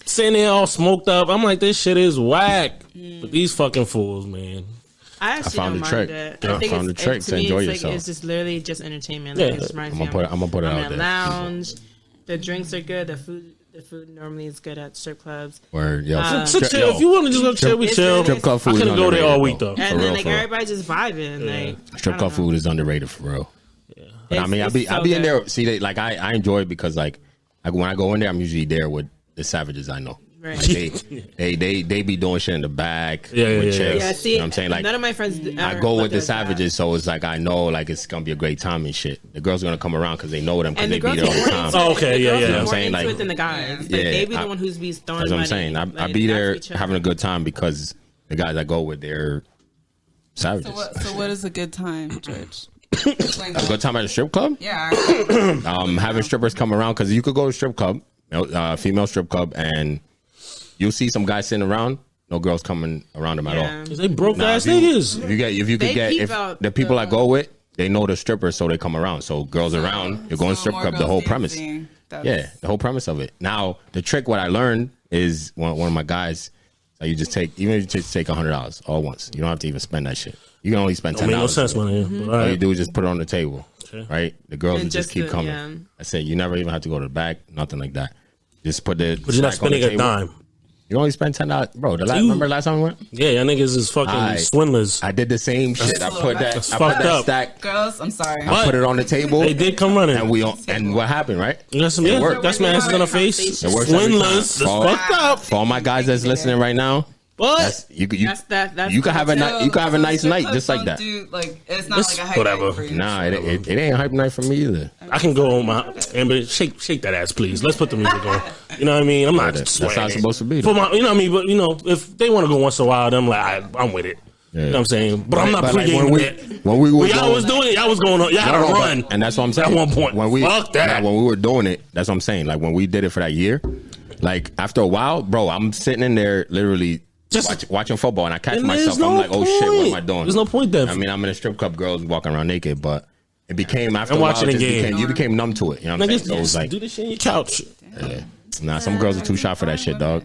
sitting there all smoked up, I'm like, this shit is whack. But these fucking fools, man. I actually found don't the mind trick. it. Yeah, I think I found it's, the trick it, to me, enjoy it's yourself. Like, it's just literally just entertainment. Yeah. Like, it just reminds me I'm gonna put it I'm out in a there. lounge. The drinks are good. The food normally is good at strip clubs. where yo, So chill. If you want to just go chill, we It's chill. strip club I food. couldn't is go there all underrated, week bro. though. And For then real, like for real. everybody just vibing. Like Strip club food is underrated for real. But I mean, I It's be so in good. there. See, like I enjoy it because like when I go in there, I'm usually there with the savages I know. Right. Like, they be doing shit in the back Yeah, with yeah, chicks. Yeah, see, You know what I'm saying? Like none of my friends. I go with the savages, so it's like I know like it's gonna be a great time and shit. The girls are gonna come around because they know them because And they the be girls there all the are more time. into Oh, it. okay, The yeah, girls yeah. are I'm more saying, into like- it than the guys. Like, Yeah, they be I- the one who's be throwing That's what I'm money. saying. I Like, be that's there each other. having a good time because the guys I go with, they're savages. So what is a good time, George? Explain A that. good time at a strip club? Yeah. Having strippers come around because you could go to a strip club, female strip club, and you'll see some guys sitting around. No girls coming around them at all. Yeah. They broke Nah, ass if you- niggas. If you could They get keep if out the people the- I go with, they know the strippers, so they come around. So girls around, you're going to strip more club. The girls whole premise, dancing. yeah, the whole premise of it. Now the trick, what I learned is one of my guys. So you just take even if you just take $100 all once. You don't have to even spend that shit. You can only spend Don't make no $10. sense, man. Mm-hmm. But all All you right. do is just put it on the table, right? The girls And will just just keep the- coming. yeah. I said you never even have to go to the back, nothing like that. Just put the. But you're not stack on the spending a table. dime. You only spend $10, bro. You- Remember last time we went? Yeah, y'all niggas is fucking Aight. swindlers. I did the same shit. I put that. That's I put fucked that up. stack. Girls, I'm sorry. I put it on the table. They did come running. And and what happened, right? That's some It yeah, worked. that's my asses on the face. It works every time. Swindlers. That's For- fucked up. For all my guys that's listening right now, But you That's you can have a that's you can have a nice Strip night clubs just like don't that. Do, like, it's not It's like a hype whatever. night for you. Nah, it ain't a hype night for me either. I can go on my Amber, shake that ass, please. Let's put the music on. You know what I mean? I'm not That's sweating. how it's supposed to be, For though. my, you know what I mean? But you know, if they want to go once in a while, then I'm like, I'm with it. Yeah. You know what I'm saying? But I'm not But, like, pre-gaming when that. we were When y'all going- was doing it, y'all was going on. Y'all had No, to no, run. but- and that's what I'm saying. At one point. when we Fuck that. when we were doing it, that's what I'm saying. Like when we did it for that year, like after a while, bro, I'm sitting in there literally Just- watching football, and I catch And myself. there's no I'm like, oh shit, what am I point. doing? There's no point then. I mean, I'm in a strip club, girls walking around naked, but it became after And a while, watching it the just game. became, you became numb to it. You know what I'm saying? Niggas So it was just like, do this shit on your couch. yeah. Nah, some girls are too shy for that shit, dog.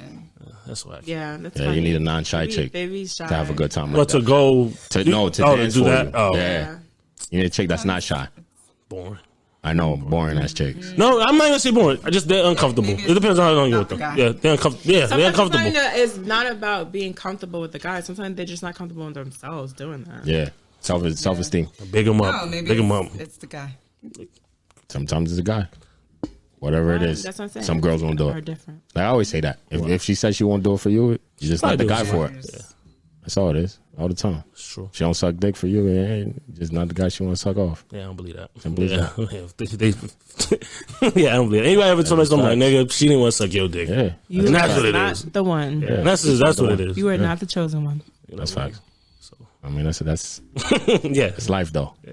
That's why. Yeah, that's Yeah, funny. you need a non-shy They be- chick they be shy. to have a good time. Like But to that. go to to dance do for that. you. Oh, Yeah, you need a chick that's not shy. boring. I know, boring ass chicks. No, I'm not gonna say boring. I just they're uncomfortable. Maybe It depends on how long you're with not them. the guy. Yeah, they're uncomfortable. Yeah, they're Sometimes uncomfortable. it's not about being comfortable with the guy. Sometimes they're just not comfortable with themselves doing that. Yeah, self-esteem. Big them No, up. maybe Big them up. it's the guy. Sometimes it's a guy. Whatever it is. That's what I'm saying. Some girls won't do Are it. different. Like, I always say that. If she says she won't do it for you, you just let the guy for it. That's all it is. All the time. It's true. She don't suck dick for you, it ain't just not the guy she want to suck off. Yeah, I don't believe that. Don't believe yeah. Yeah, I don't believe that. Anybody ever told me something like, nigga, she didn't want to suck your dick. Yeah, You And that's are what it not is. the one. And that's what it is. You are not the chosen one. that's facts. I mean, that's Yeah. it's life though. You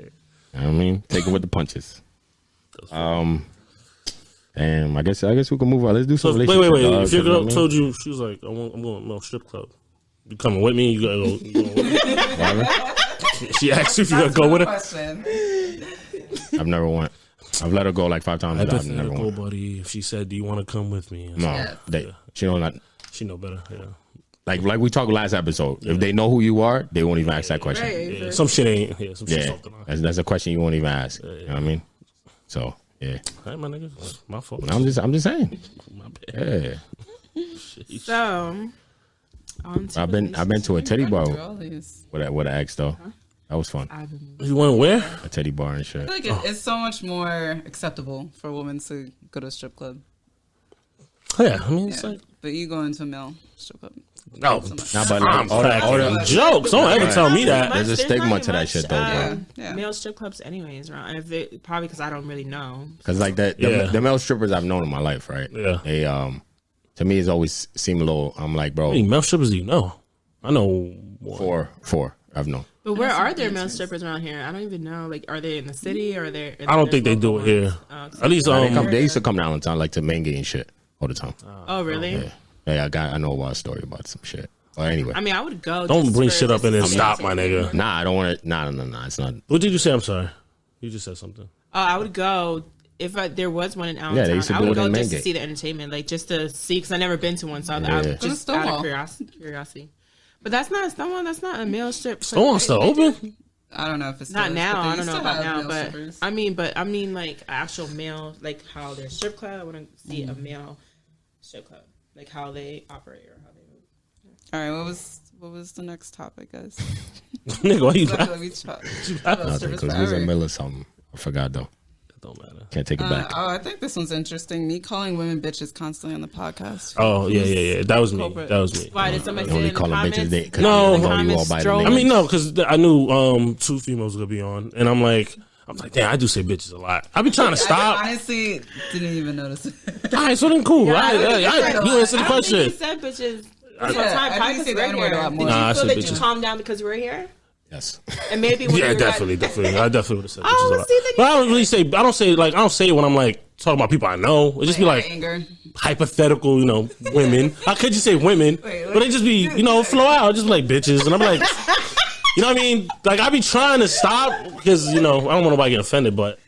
know what I mean? Take it with the punches. Damn, I guess we can move on. Let's do So some wait. relationship. dog, If your you know girl what I mean? told you, she was like, I'm going to strip club. You coming with me? You gotta go. You going with me? Whatever. She asked you if you gonna go with her. Question. I've never went. I've let her go like 5 times. I've never Hypothetical, went. buddy. If she said, "Do you want to come with me?" No, Yeah. she don't not. She know better. Yeah. Like we talked last episode. If they know who you are, they won't even ask that question. Right. Yeah, some shit ain't. Yeah, some shit Yeah, something. All that's a question you won't even ask. You know what I mean? So yeah, right, my nigga. It's my fault. I'm just saying. My bad. Yeah, So, I've been to a teddy bar Through all these. with an ex though. That was fun. You went where? A teddy bar and shit. I feel like it's so much more acceptable for a woman to go to a strip club. Oh, yeah, I mean, it's Yeah. like But you go into a male strip club. No, Nah, but like, all the jokes. Don't ever tell me that. There's a stigma to that shit, though, bro. Male strip clubs, anyways, around. Probably because I don't really know. Because like that, the male strippers I've known in my life, right? Yeah. They to me, it's always seemed a little. I'm like, bro. How many male strippers do you know? I know four. I've known. But where are there male strippers around here? I don't even know. Like, are they in the city or are they? I don't think they do it here. At least they used to come down like to main gate and shit all the time. Oh, really? Yeah. I know about a story about some shit. But anyway, I mean, I would go. Don't bring shit up and then stop, my nigga. Nah, I don't want to. Nah. It's not. What did you say? I'm sorry. You just said something. Oh, I would go. If there was one in Allentown, they used to I do would it go in just to Main see the entertainment, like just to see, because I never been to one, so I would just out of curiosity. But that's not Stonewall. That's not a male strip. Stonewall's still open? I don't know if it's not now. I don't know about now, but strippers. I mean, like actual male, like how their strip club. I want to see a male strip club, like how they operate or how they move. All right, what was the next topic, guys? Nigga, why you laughing? We talked Because we was in the middle of something. I forgot though. Don't matter. Can't take it back. I think this one's interesting. Me calling women bitches constantly on the podcast. Oh yeah. That was me. Why did somebody say only in the call them comments? bitches? No. You all by the name. I mean, no, because I knew 2 females would be on, and I'm like, damn, I do say bitches a lot. I've been trying to stop. I honestly didn't even notice it. All right, so then cool. You answered the I question. think you said bitches. I think you say the N-word a lot more. Did Nah, I you feel said that you bitches. calmed down because we're here? Yes. And maybe when Yeah, you definitely. I definitely would have said bitches a lot. see, then But I don't really say. I don't say it when I'm like talking about people I know. It just be like anger. hypothetical, women. How could you say women? But they just be, flow out, just be like bitches, and I'm like, you know what I mean? Like I be trying to stop because I don't want nobody to get offended, but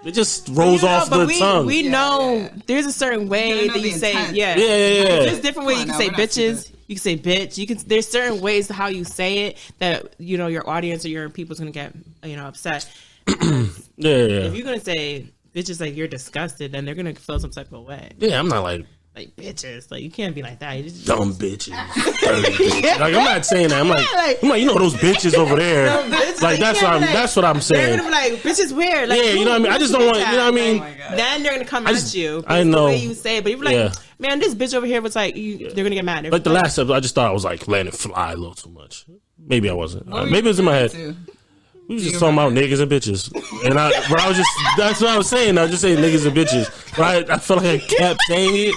it just rolls off the tongue. We know there's a certain way that you say, Yeah. There's different ways you can say we're not bitches. You can say bitch. There's certain ways to how you say it that your audience or your people's gonna get upset. Yeah. If you're gonna say bitches like you're disgusted, then they're gonna feel some type of way. Yeah, I'm not like bitches. Like you can't be like that. You just, dumb bitches. Like I'm not saying that. I'm like those bitches over there. Like that's what I'm saying. They're gonna be like bitches weird. Like, you know what I mean. I just don't want. You know what I mean. Then they're gonna come at you. I know the way you say it, but you're like, man, this bitch over here was like, they're gonna get mad. Like the last episode, I just thought I was like letting it fly a little too much. Maybe I wasn't. Maybe it was in my head. We was just talking about niggas and bitches, and that's what I was saying. I was just saying niggas and bitches. Right? I felt like I kept saying it,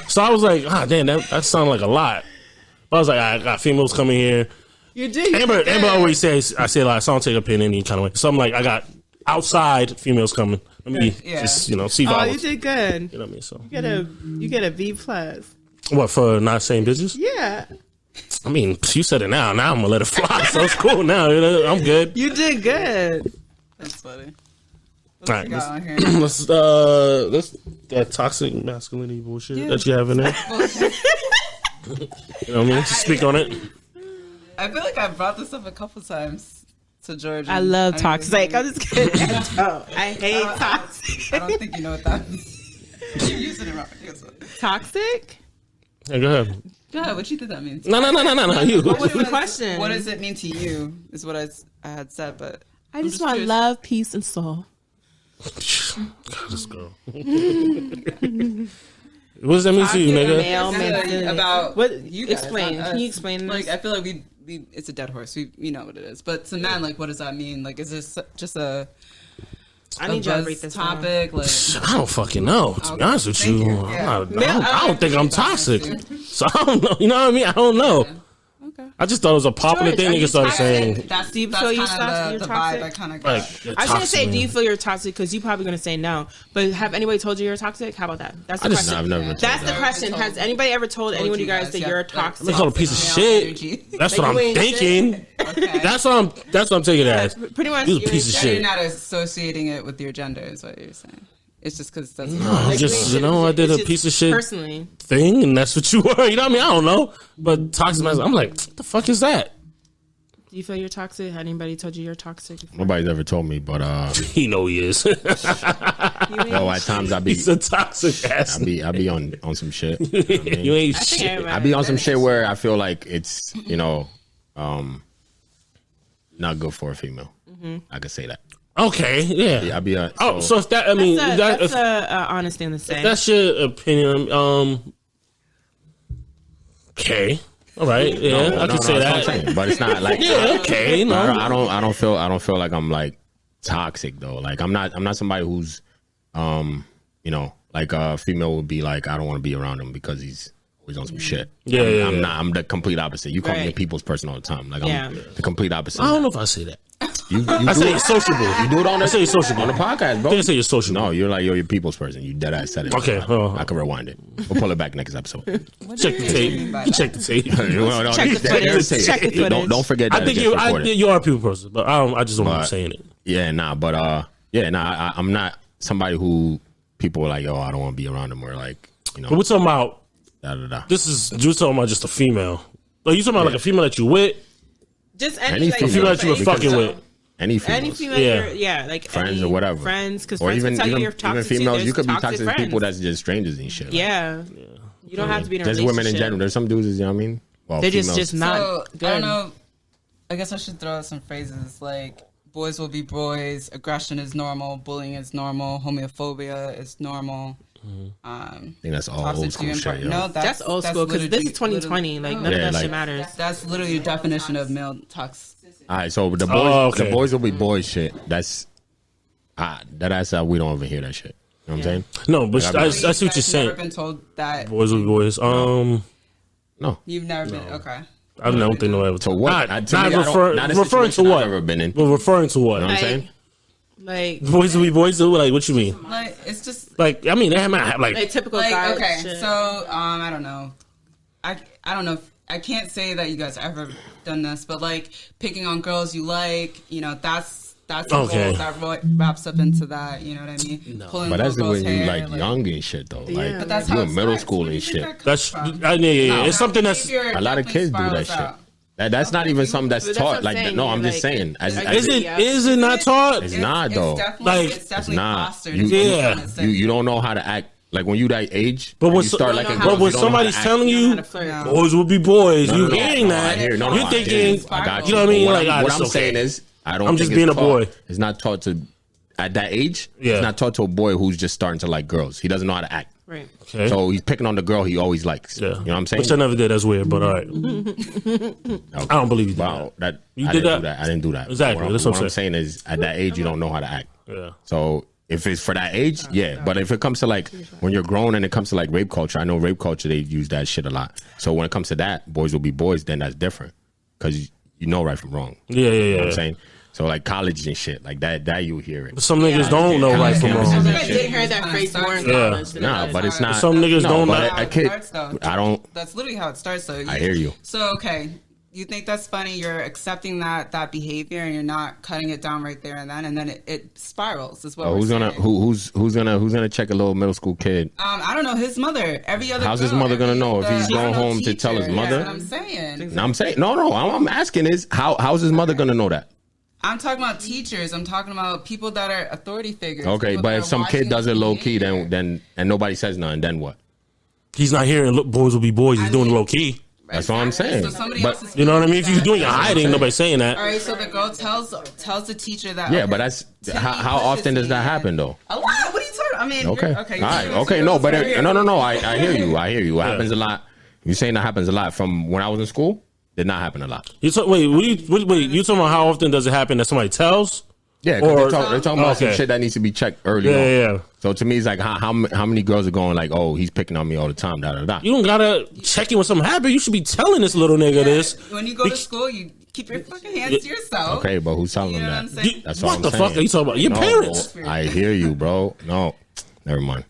so I was like, damn, that sounded like a lot. But I was like, I got females coming here. You did. Amber always says, I say a lot, so I don't take a pin any kind of way. So I'm like, I got outside females coming. Let me just see if I you did good. You know what I mean? So you get a B+. What, for not saying bitches? Yeah. I mean, you said it now. Now I'm gonna let it fly. So it's cool now. I'm good. You did good. That's funny. All right, let's that toxic masculinity bullshit that you have in there. You know what I mean? Just speak on it. I feel like I brought this up a couple times to George. I love toxic. I'm just kidding. I hate toxic. I don't think you know what that means. You're using it wrong. Toxic? Yeah, go ahead. Go ahead. What you think that means? No. You. What was the question? What does it mean to you? Is what I had said, but I just want love, peace, and soul. God, this girl. What does that mean to you, nigga? About what? You guys, explain. Can you explain? Like, I feel like we it's a dead horse. We know what it is, but to men, like, what does that mean? Like, is this just a? I need you to read this topic. Like, I don't fucking know. To be honest with you, I don't think I'm toxic. So I don't know. You know what I mean? I don't know. Okay. I just thought it was a popular thing. Niggas started saying. That's do you feel you're toxic? The vibe I kind of got. Like, I shouldn't say, do you feel you're toxic? Because you're probably going to say no. But have anybody told you you're toxic? How about that? That's the question. I've never been told That's the question. Has anybody ever told anyone of you guys that you're toxic? They call it a piece of shit. That's what I'm thinking. That's what I'm taking it as. Pretty much. You're a piece of shit. You're not associating it with your gender, is what you're saying. It's just because it doesn't. No, just I did a piece of shit personally thing, and that's what you were. You know what I mean? I don't know, but toxic. I'm like, what the fuck is that? Do you feel you're toxic? Had anybody told you you're toxic before? Nobody's ever told me, but he know he is. At times I be. He's a toxic ass. I be on some shit. You know what I mean? You ain't shit. I be on some shit where I feel like it's not good for a female. Mm-hmm. I could say that. Okay, yeah. I be so if that, I mean, that's a honest thing to say. If that's your opinion. Okay. All right, yeah, I can say that. But it's not like Yeah, okay, no. I don't feel like I'm like toxic though. Like I'm not somebody who's like a female would be like, I don't want to be around him because he's always on some shit. I'm the complete opposite. You call me a people's person all the time. Like I'm the complete opposite. I don't know if I say that. I say you're sociable. You do it on I say you're sociable on the podcast, bro. I say you're sociable. No, you're your people's person. You dead ass said it. Okay, I can rewind it. We'll pull it back next episode. Check the tape. You check the tape. Check the footage. Don't forget that. I think you are a people person, but I just don't know saying it. I'm not somebody who people are like, oh, I don't want to be around them, or like, But we're talking about you're talking about just a female. Like you talking about like a female that you with? Just any female that you were fucking with. Any female, like friends or whatever, friends, because or friends even you're toxic females. to, You could be toxic to people friends. that's just strangers and shit. You don't have to be in a just relationship. women in general. There's some dudes, you know what I mean? Well, they're females. just not. So, good. I don't know. I guess I should throw out some phrases like boys will be boys, aggression is normal, bullying is normal, homophobia is normal. I think that's all old school shit. No, that's old school because this is 2020. Like none of that shit matters. That's literally the definition of male toxicity. All right, so the boys, the boys will be boys shit. That's how we don't even hear that shit. You know what I'm saying? No, but I see what you're saying. Never been told that Boys will be boys. No, you've never been. Okay. I don't think no ever. To what? Referring to what? I've ever been in. Well, referring to what? You know what I'm saying? Like boys will be boys. Like what you mean? Like it's just like I mean they have like typical guys. Okay, shit. so I don't know. I don't know. I can't say that you guys ever done this, but like picking on girls you like, that's okay. That wraps up into that. You know what I mean? No. But that's the way you like young and shit though. Like but that's you how in it middle starts. school Where do and you think shit. that comes That's from? it's something that's A lot of kids do that shit. That's not even something that's But that's taught. what I'm Like saying, no, I'm just like, saying. is it not taught? It's not though. It's definitely not. fostered. You don't know how to act. Like when you that age, But when you start liking girls, but when you don't know somebody's how to act. telling you boys will be boys, you hearing that? I You hear thinking? I got You know what I mean? But Like what I'm saying is, I'm just being a boy. It's not taught to at that age. Yeah. It's not taught to a boy who's just starting to like girls. He doesn't know how to act. Right. Okay. So he's picking on the girl he always likes. Yeah. You know what I'm saying? Which I never did. That's weird, but all right. Okay. I don't believe you did Wow, that. I didn't do that. Exactly. What That's I'm saying is, at that age, you don't know how to act. Yeah. So if it's for that age, yeah. But if it comes to like when you're grown and it comes to like rape culture, I know rape culture, they use that shit a lot. So when it comes to that, boys will be boys, then that's different. Because you know right from wrong. Yeah. You know what I'm saying? So like college and shit, like that you hear it. But some niggas don't know right from I wrong. think I did hear that phrase more in college. Nah, but it's not. Some niggas don't know. But a kid, I don't. That's literally how it starts. So I hear you. So okay, you think that's funny? You're accepting that behavior, and you're not cutting it down right there and then it spirals. Is what who's we're gonna saying. who's gonna check a little middle school kid? I don't know his mother. Every other. How's his mother gonna know if he's going home to tell his mother? That's what I'm saying. I'm saying no. I'm asking is how's his mother gonna know that? I'm talking about teachers. I'm talking about people that are authority figures. Okay, but if some kid does it low key, then and nobody says nothing, then what? He's not hearing look, boys will be boys. He's doing it low key. That's what I'm saying. So But you know what I mean? If you're doing it hiding, nobody's saying that. All right, so the girl tells the teacher that. Yeah, okay, but that's how often does that happen though? A lot. What are you talking? I mean, Okay. okay. All right. Okay. No, but no. I hear you. It happens a lot. You're saying that happens a lot from when I was in school. Did not happen a lot. You wait. You talking about how often does it happen that somebody tells? Yeah, they're talking about some shit that needs to be checked early. Yeah. So to me, it's like how many girls are going like, oh, he's picking on me all the time. Da da da. You don't gotta check in when something happens. You should be telling this little nigga this. When you go to school, you keep your fucking hands to yourself. Okay, but who's telling them what I'm that? saying? That's what I'm the saying. fuck are you talking about? Your parents. Bro, I hear you, bro. No, never mind.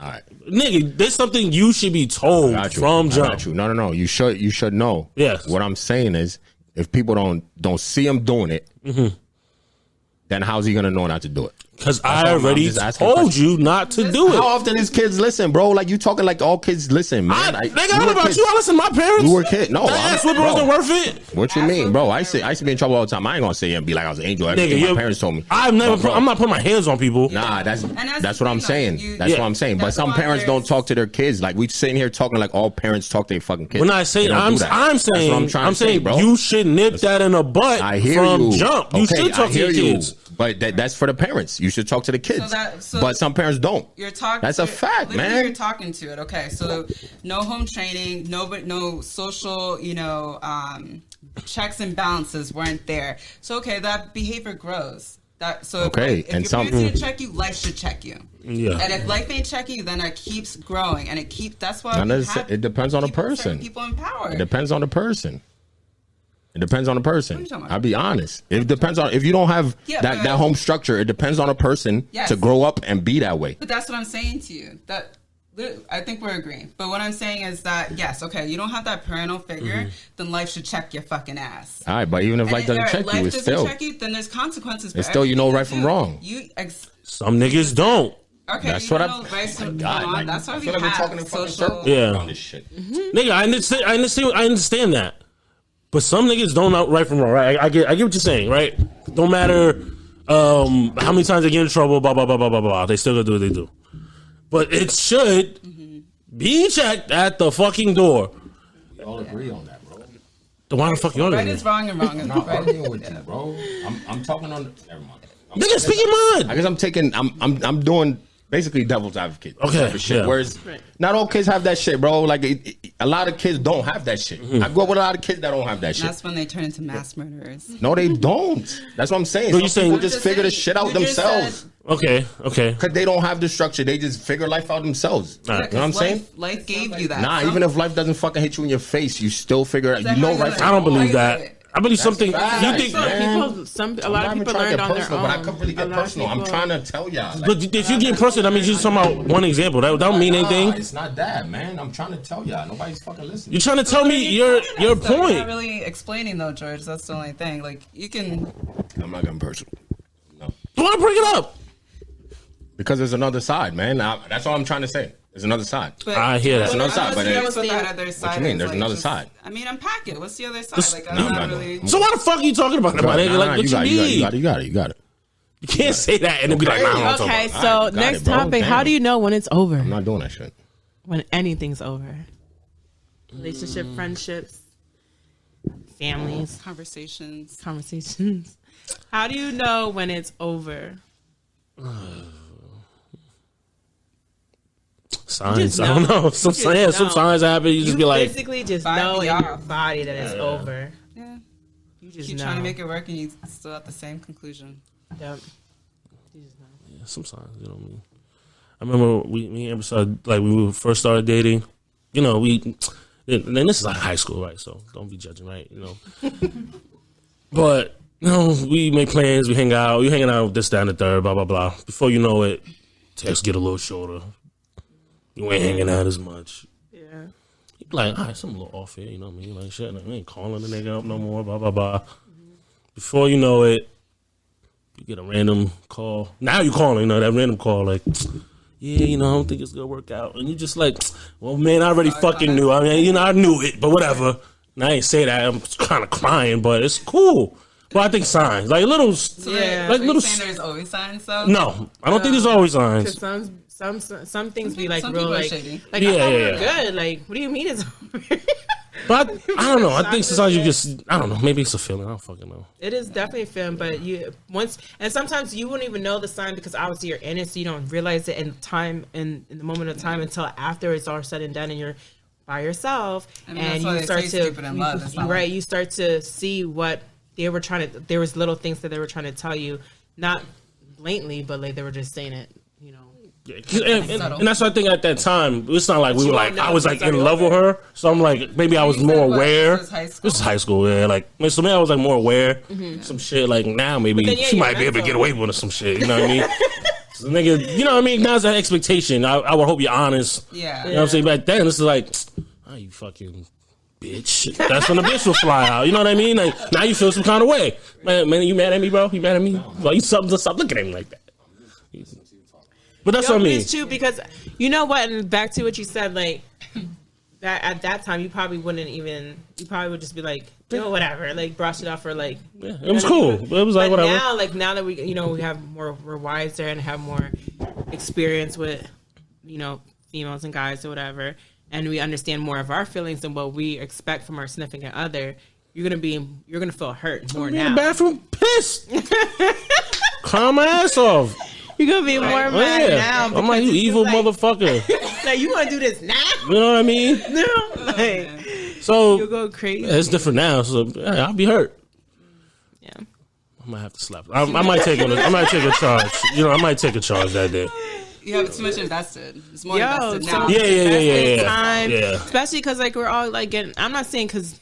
All right. Nigga, there's something you should be told from jump. Got you. No. You should know. Yes. What I'm saying is, if people don't see him doing it, then how's he gonna know not to do it? Because I already told you not to do it. How often his kids listen, bro? Like you talking like all kids listen, man. Nigga, I don't know about you. I listen to my parents. You were a kid. No, that ass whipping wasn't worth it. What you mean, bro? I used to be in trouble all the time. I ain't gonna say and be like I was an angel. Everything my parents told me. I'm not putting my hands on people. Nah, that's what I'm saying. That's what I'm saying. But some parents don't talk to their kids. Like we sitting here talking like all parents talk to their fucking kids. When I say I'm saying bro. you should nip that in the butt from jump. You should talk to your kids. But that's for the parents. You You should talk to the kids. But some parents don't. That's a fact, man. You're talking to it. Okay, so no home training, no social, checks and balances weren't there. So okay, that behavior grows. If your parents didn't check you, life should check you. Yeah. And if life ain't checking you, then it keeps growing, and that's why it depends on the person. People in power. It depends on the person. I'll be honest. It depends on if you don't have that home structure. It depends on a person to grow up and be that way. But that's what I'm saying to you. That I think we're agreeing. But what I'm saying is that yes, okay, you don't have that parental figure, then life should check your fucking ass. All right, but even if life doesn't check you, it's still check you, then there's consequences. It's still right from wrong. Some niggas don't. Okay, that's what I'm. That's why we have talking in social. Yeah, this shit. Nigga, I understand that. But some niggas don't know right from wrong, right? I get what you're saying, right? Don't matter how many times they get in trouble, blah blah blah blah blah blah. They still gonna do what they do. But it should be checked at the fucking door. We all agree on that, bro. Then why the fuck you on Right is wrong and wrong is not right. arguing with you, bro. I'm talking on. Never mind. Nigga, speak your mind. I guess I'm doing basically devil's advocate. Okay, shit. Whereas not all kids have that shit, bro. Like a lot of kids don't have that shit. I grew up with a lot of kids that don't have that shit. That's when they turn into mass murderers. No, they don't. That's what I'm saying. So you're saying people just figure the shit out themselves. Okay. Because they don't have the structure. They just figure life out themselves. Right. You know what I'm saying? Life gave you that. Nah, even if life doesn't fucking hit you in your face, you still figure it out. You know right from I don't believe that. I believe something. Facts, You think? A lot of people learned on their own. But I couldn't really get personal. I'm trying to tell y'all. But if you get personal, that means you're talking about one example. That don't mean anything. It's not that, man. I'm trying to tell y'all. Nobody's fucking listening. You're trying to tell me your You're point. not really explaining though, George. That's the only thing. Like you can. I'm not getting personal. No. Why bring it up? Because there's another side, man. That's all I'm trying to say. There's another side. But I hear that. There's another side. But that other side what you mean? There's like another just, side. I mean, unpack it. What's the other side? Like, I'm not really. So why the fuck are you talking about it, my nigga? Like, what you mean? You got it. You can't say that and then be like, nah, I don't talk Okay, about it. so Got next it, bro. topic. How Damn. do you know when it's over? I'm not doing that shit. When anything's over. Relationship, friendships, families, Conversations. How do you know when it's over? Signs. I don't know. Some signs happen. You just be like, basically just Body know in your off. body that it's over. Yeah. You just Keep know. trying to make it work, and you still at the same conclusion. Yep. You just know. yeah, some signs. You know what I mean? I remember me and Amber started, like, when we first started dating. You know, and then this is like high school, right? So don't be judging, right? You know, but you know, we make plans, we hang out, we hanging out this, that, and the third, blah blah blah. Before you know it, texts get a little shorter. You ain't hanging out as much. Yeah. You be like, all right, something a little off here. You know what I mean? Like, shit, I ain't calling the nigga up no more. Blah blah blah. Before you know it, you get a random call. Now you calling, you know, that random call, like, yeah, you know, I don't think it's gonna work out. And you just like, well, man, I already fucking knew. I mean, you know, I knew it, but whatever. And I ain't say that. I'm kind of crying, but it's cool. But I think signs, like little, Yeah. like little. Saying there's always signs, though. No, I don't think there's always signs. Because some things be like some real, people are like, shady. like Yeah, I thought we yeah, were good. Like, what do you mean it's over? But I don't know. I think sometimes you just, I don't know. Maybe it's a feeling. I don't fucking know. It is definitely a film, but and sometimes you wouldn't even know the sign because obviously you're in it, so you don't realize it in the moment of time until after it's all said and done, and you're by yourself, I mean, and that's why you they start say to stupid in love. It's not right. like- You start to see what they were trying to. There was little things that they were trying to tell you, not blatantly, but like they were just saying it. You know. And that's what I think at that time. It's not like we were like, know I was like it's in already love with her. So I'm like, maybe I was You said more what? aware. This was high school? This is high school, yeah. Like, so maybe I was like more aware. Some shit like now maybe then, yeah, she you're might be able to mental. get away with it or some shit. You know what I mean? So, nigga, you know what I mean? Now it's that expectation. I would hope you're honest. Yeah. You know what I'm saying? Back then, this is like, oh, you fucking bitch. That's when the bitch will fly out. You know what I mean? Like, now you feel some kind of way. Man, you mad at me, bro? You mad at me? Well, you stop looking at me like that. But that's what I mean. It's true because you know what, and back to what you said, like that at that time you probably wouldn't even. You probably would just be like, you know, whatever, like brush it off or like. Yeah, it was cool. It was like but whatever. now that we, you know, we have we're wiser and have more experience with, you know, females and guys or whatever, and we understand more of our feelings and what we expect from our significant other. You're gonna feel hurt more In now. the bathroom, pissed. Cry my ass off. You're gonna be more mad now. I'm like, you evil motherfucker. Like, you want to do this now? You know what I mean? No. Like, So you'll go crazy. It's different now. So I'll be hurt. Yeah. I might have to slap. I might take a charge. You know, I might take a charge that day. You have too much invested. It's more invested now. Yeah. Time, yeah. Especially because like we're all like getting. I'm not saying because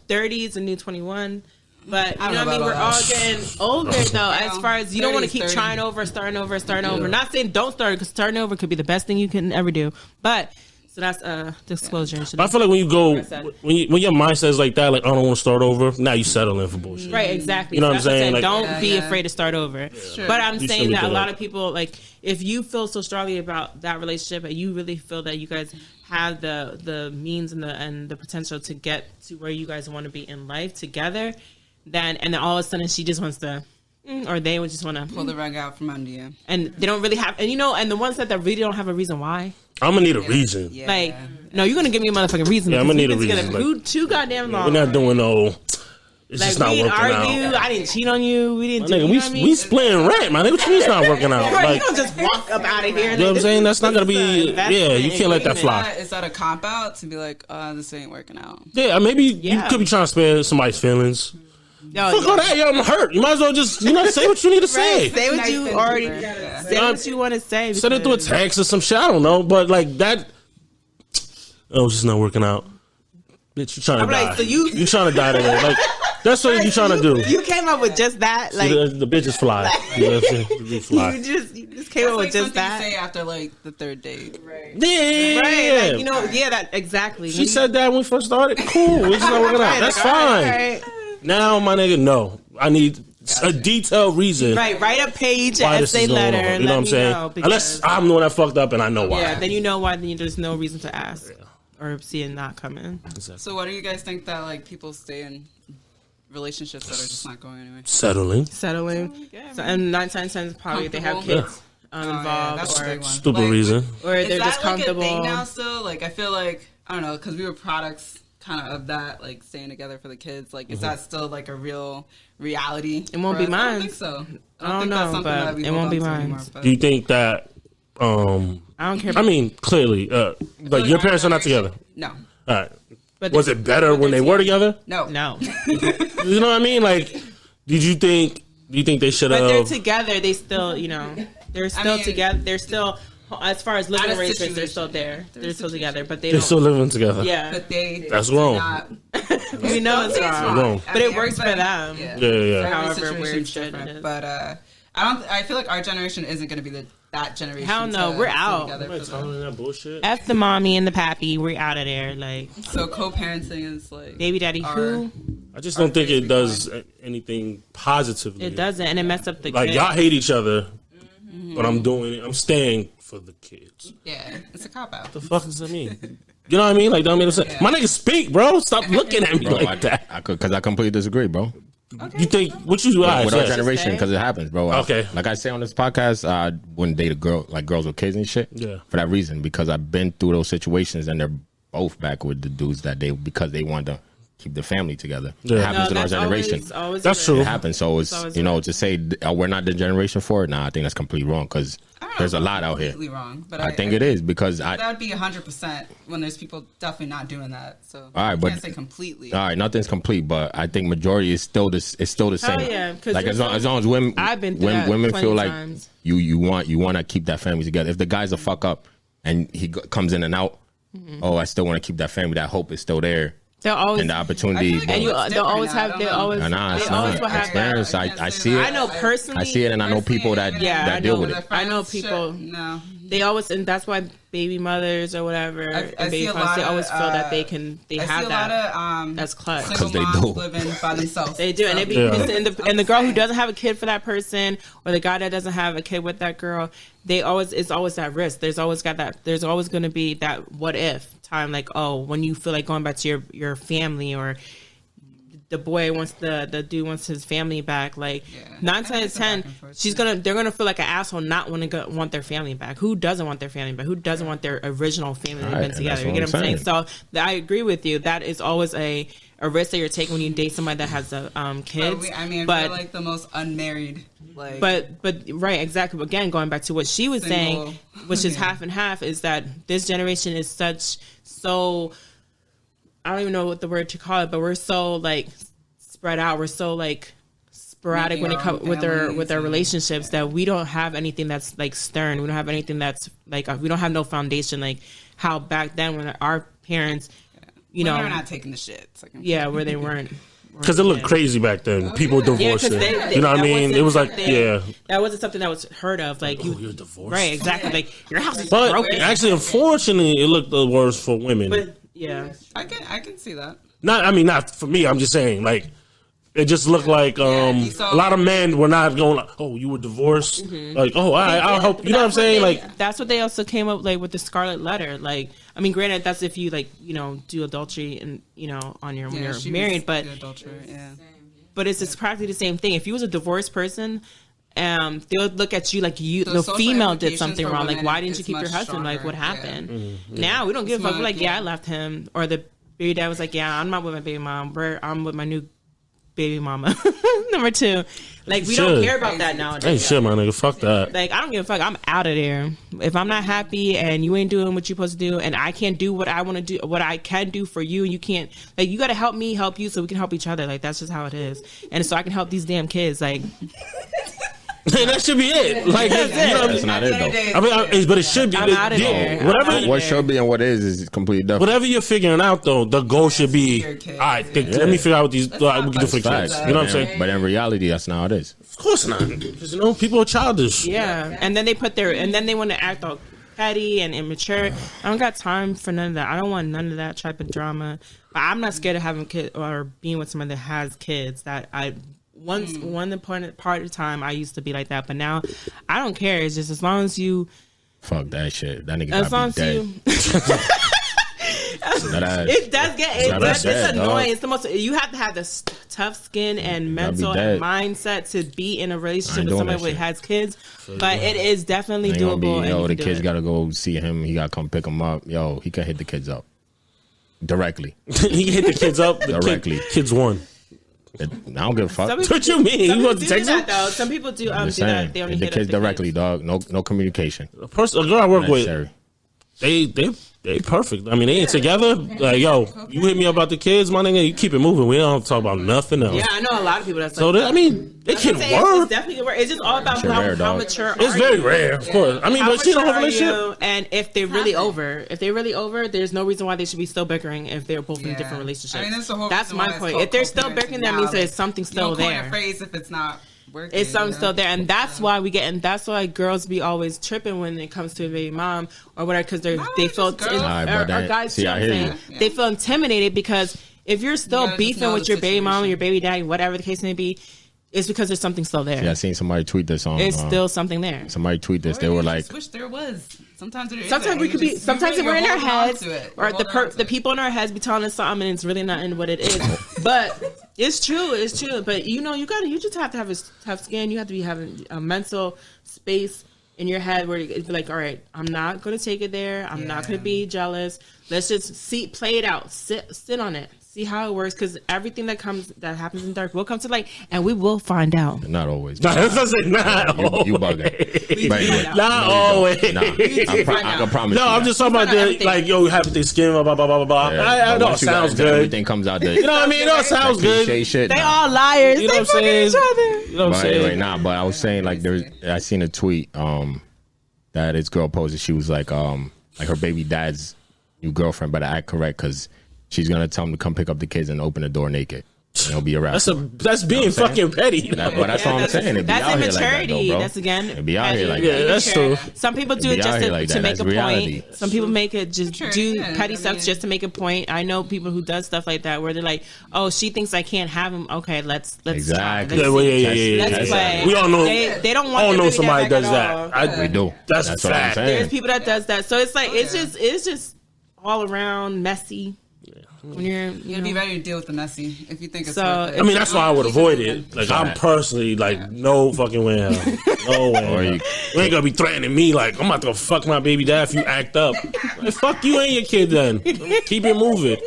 30 is a new 21. But you know what I mean? We're all getting older, though, as far as you don't want to keep trying over, starting over. Not saying don't start, because starting over could be the best thing you can ever do. But, so that's disclosure. I feel like when you go, when your mindset is like that, like, I don't want to start over, now you settle in for bullshit. Right, exactly. You know what I'm saying? Like, don't be afraid to start over. Sure. But I'm saying that a lot of people, like, if you feel so strongly about that relationship and you really feel that you guys have the means and the potential to get to where you guys want to be in life together, then all of a sudden she just wants to, or they would just want to pull the rug out from under you, and they don't really have, and the ones that really don't have a reason why. I'm gonna need a reason. Yeah. Like, no, you're gonna give me a motherfucking reason. Yeah, I'm gonna need a reason. Like, too goddamn long. We're not doing no. It's like, just not working out. I didn't cheat on you. We didn't. We splitting rent, man. What you mean it's not working out? Right, like, you don't just walk up out of here. You know what I'm saying? That's not gonna be. Yeah, you can't let that fly. Is that a cop out to be like, this ain't working out? Yeah, maybe you could be trying to spare somebody's feelings. Fuck all that, I'm hurt. You might as well just say what you need to say. Say what you already say. What you want to say. Send it through a text or some shit. I don't know, but like that. Oh, it's just not working out. Bitch, you trying to die. So you trying to die today? Like that's what you trying to do. You came up with just that. Like the bitches fly. You know what I'm saying? The fly. You just came up with just that. You say after like the third date, right? Yeah, right. Like, that exactly. She said that when we first started. Cool, it's just not working out. That's fine. Right. Now, my nigga, no. I need a detailed reason. Right, write a page, an essay letter, and you know what I'm saying? Unless I'm the one that fucked up and I know why. Yeah, then you know why. Then there's no reason to ask or see it not coming. Exactly. So, what do you guys think that like people stay in relationships that are just not going anywhere? Settling. Yeah, so, and 9 times probably they have kids involved or stupid reason, or they're just comfortable. Is that like a thing now? Still, like I feel like I don't know because we were products. Kind of that, like staying together for the kids. Like, is that still like a real reality? It won't be mine. I don't think so. I don't know, but it won't be mine. Do you think that? I don't care. I mean, clearly, like your parents are not together. No. All right. But was it better when they were together? No. You know what I mean? Like, do you think they should have? But they're together. They still, they're still together. They're still. As far as living arrangements, they're still there. They're still together, but they're still living together. Yeah, but that's wrong. We know it's wrong, but it works for them. Yeah. However weird shit it is. But I feel like our generation isn't going to be that generation. Hell no, we're out. That bullshit. F the mommy and the pappy, we're out of there. Like, so co-parenting is like baby daddy who? I just don't think it does anything positively. It doesn't, and it messed up the like kids. Y'all hate each other, but I'm doing it. I'm staying for the kids. Yeah, it's a cop out. The fuck does that mean? You know what I mean? Like, don't mean to say my niggas speak, bro. Stop looking at me like that. Because I completely disagree, bro. Okay. You think what you do? With our generation, because it happens, bro. Okay. Like I say on this podcast, I wouldn't date a girl, like girls with kids and shit. Yeah. For that reason, because I've been through those situations, and they're both back with the dudes because they want to keep the family together. Yeah. It happens in our generation. Always that's true. It happens. So it's to say we're not the generation for it. Nah, I think that's completely wrong because there's a lot out here. Wrong, but I think it is because that would be 100% when there's people definitely not doing that. So all right, but can't say completely. All right, nothing's complete, but I think majority is still the same. Yeah, like as long as women, women feel like you want to keep that family together. If the guy's a fuck up and he comes in and out, I still want to keep that family. That hope is still there. They'll always and the opportunity. And they'll always have. They always. Nah, they always will have experience. I see it. I know personally. I see it, and I know people that deal with it. I know people. No. They always, and that's why baby mothers or whatever, and baby fathers, they always feel that they can. They have that. That's clutch because they do living by themselves. They do, and they be and the girl who doesn't have a kid for that person, or the guy that doesn't have a kid with that girl, it's always that risk. There's always going to be that what if time, like when you feel like going back to your family or the boy wants the dude wants his family back. Like 9 times out of 10, they're gonna feel like an asshole not want their family back. Who doesn't want their family back? Who doesn't want their original family they've been together? You get what I'm saying? So I agree with you. That is always a risk that you're taking when you date somebody that has kids. We're like the most unmarried. Like, but right, exactly. But again, going back to what she was saying, which is half and half, is that this generation is so. I don't even know what the word to call it, but we're so like spread out. We're so like sporadic when it comes with our relationships that we don't have anything that's like stern. We don't have anything that's like we don't have no foundation like how back then when our parents, you know, they're not taking the shit. Like, where they weren't. Because it looked crazy back then. People divorcing. You know what I mean? It was like, that wasn't something that was heard of. Like, you're divorced. Right, exactly. Like, your house is broken. Actually, unfortunately, it looked the worst for women. But, yeah. I can see that. Not for me. I'm just saying, like, it just looked like a lot of men were not going like, oh, you were divorced? Mm-hmm. Like, oh, I'll help. You know what I'm saying? Like, that's what they also came up like with the Scarlet Letter. Like, I mean, granted, that's if you like, you know, do adultery and when you're married, but but it's practically the same thing. If you was a divorced person, they would look at you like the female did something wrong. Like, why didn't you keep your husband? Like, what happened? Yeah. Mm-hmm. Now we don't give a fuck. We're like, I left him. Or the baby dad was like, I'm not with my baby mom. I'm with my new baby mama. Number 2. Like, we don't care about that nowadays. Ain't shit, my nigga. Fuck that. Like, I don't give a fuck. I'm out of there. If I'm not happy and you ain't doing what you're supposed to do and I can't do what I want to do, what I can do for you, and you can't, like, you got to help me help you so we can help each other. Like, that's just how it is. And so I can help these damn kids. Like, that should be it. Like, that's not it though. I mean, but it should be. I'm out of there. Whatever. What should be and what is completely different. Whatever you're figuring out though, the goal should be. All right, let me figure out what we can do for the kids. You know what I'm saying? But in reality, that's not how it is. Of course not. Because people are childish. Yeah, and then they want to act all petty and immature. I don't got time for none of that. I don't want none of that type of drama. But I'm not scared of having kids or being with someone that has kids. That part of the time I used to be like that, but now I don't care. It's just as long as you fuck that shit. That nigga gotta be dead. It does get it's annoying. It's the most. You have to have this tough skin and mental and mindset to be in a relationship with somebody who has kids. But it is definitely doable. The kids gotta go see him. He gotta come pick him up. He can hit the kids up directly. He can hit the kids up directly. Kids won. I don't give a fuck. What you mean? You want to text them? Some people do that. They only hit the kids directly, dog. No communication. A girl I work with, they perfect. I mean, they ain't together. Like, yo, you hit me up about the kids, my nigga. You keep it moving. We don't talk about nothing else. Yeah, I know a lot of people that's so. Like They can work. It's definitely work. It's just all about how mature. It's very rare, of course. I mean, but she don't have a relationship. And if they're really over, there's no reason why they should be still bickering if they're both in different relationships. I mean, that's my point. If they're still bickering, that means there's something still there. Phrase if it's not. Working, it's something still there, and that's why that's why girls be always tripping when it comes to a baby mom or whatever, because they feel or guys they feel intimidated because if you're still beefing with your baby mom or your baby daddy, whatever the case may be, it's because there's something still there. Yeah, I seen somebody tweet this on. It's still something there. Somebody tweet this. They were like, "Wish there was." Sometimes we could be. Sometimes we're in our heads, or the people in our heads be telling us something, and it's really not in what it is. But it's true. It's true. But you just have to have a tough skin. You have to be having a mental space in your head where it's like, all right, I'm not going to take it there. I'm not going to be jealous. Let's just play it out. Sit on it. See how it works, because everything that happens in dark will come to light, and we will find out. Not always. Not always. You bugging. Not always. Nah, I can promise. No, I'm just talking about like, yo, have thick skin, blah blah blah blah. I know it sounds good. Everything comes out there. You know what I mean? It sounds good. They all liars. You know what I'm saying? Each other. You know what I'm saying? But I was saying, like, I seen a tweet that this girl posted. She was like her baby dad's new girlfriend, but I act correct because she's gonna tell him to come pick up the kids and open the door naked. And it'll be a wrap. That's being fucking petty. But that's what I'm saying. It be that's out immaturity. Here like that, though, bro. That's again. It be out here like that. Yeah, that's true. Some people do it just to make a reality. point. Some people make it do petty stuff just to make a point. I know people who does stuff like that where they're like, "Oh, she thinks I can't have him. Okay, let's exactly. Try. Yeah. Let's play." We all know. They don't want. I don't know somebody does that. We do. That's what I'm saying. There's people that does that. So it's like it's just all around messy. when you're, You'd be ready to deal with the messy if you think it's So, worth it. I mean, that's why I would avoid it. Like, I'm personally like, no fucking way in hell. No way. You ain't gonna be threatening me like, I'm about to go fuck my baby dad if you act up. Like, fuck you and your kid then. Keep it moving.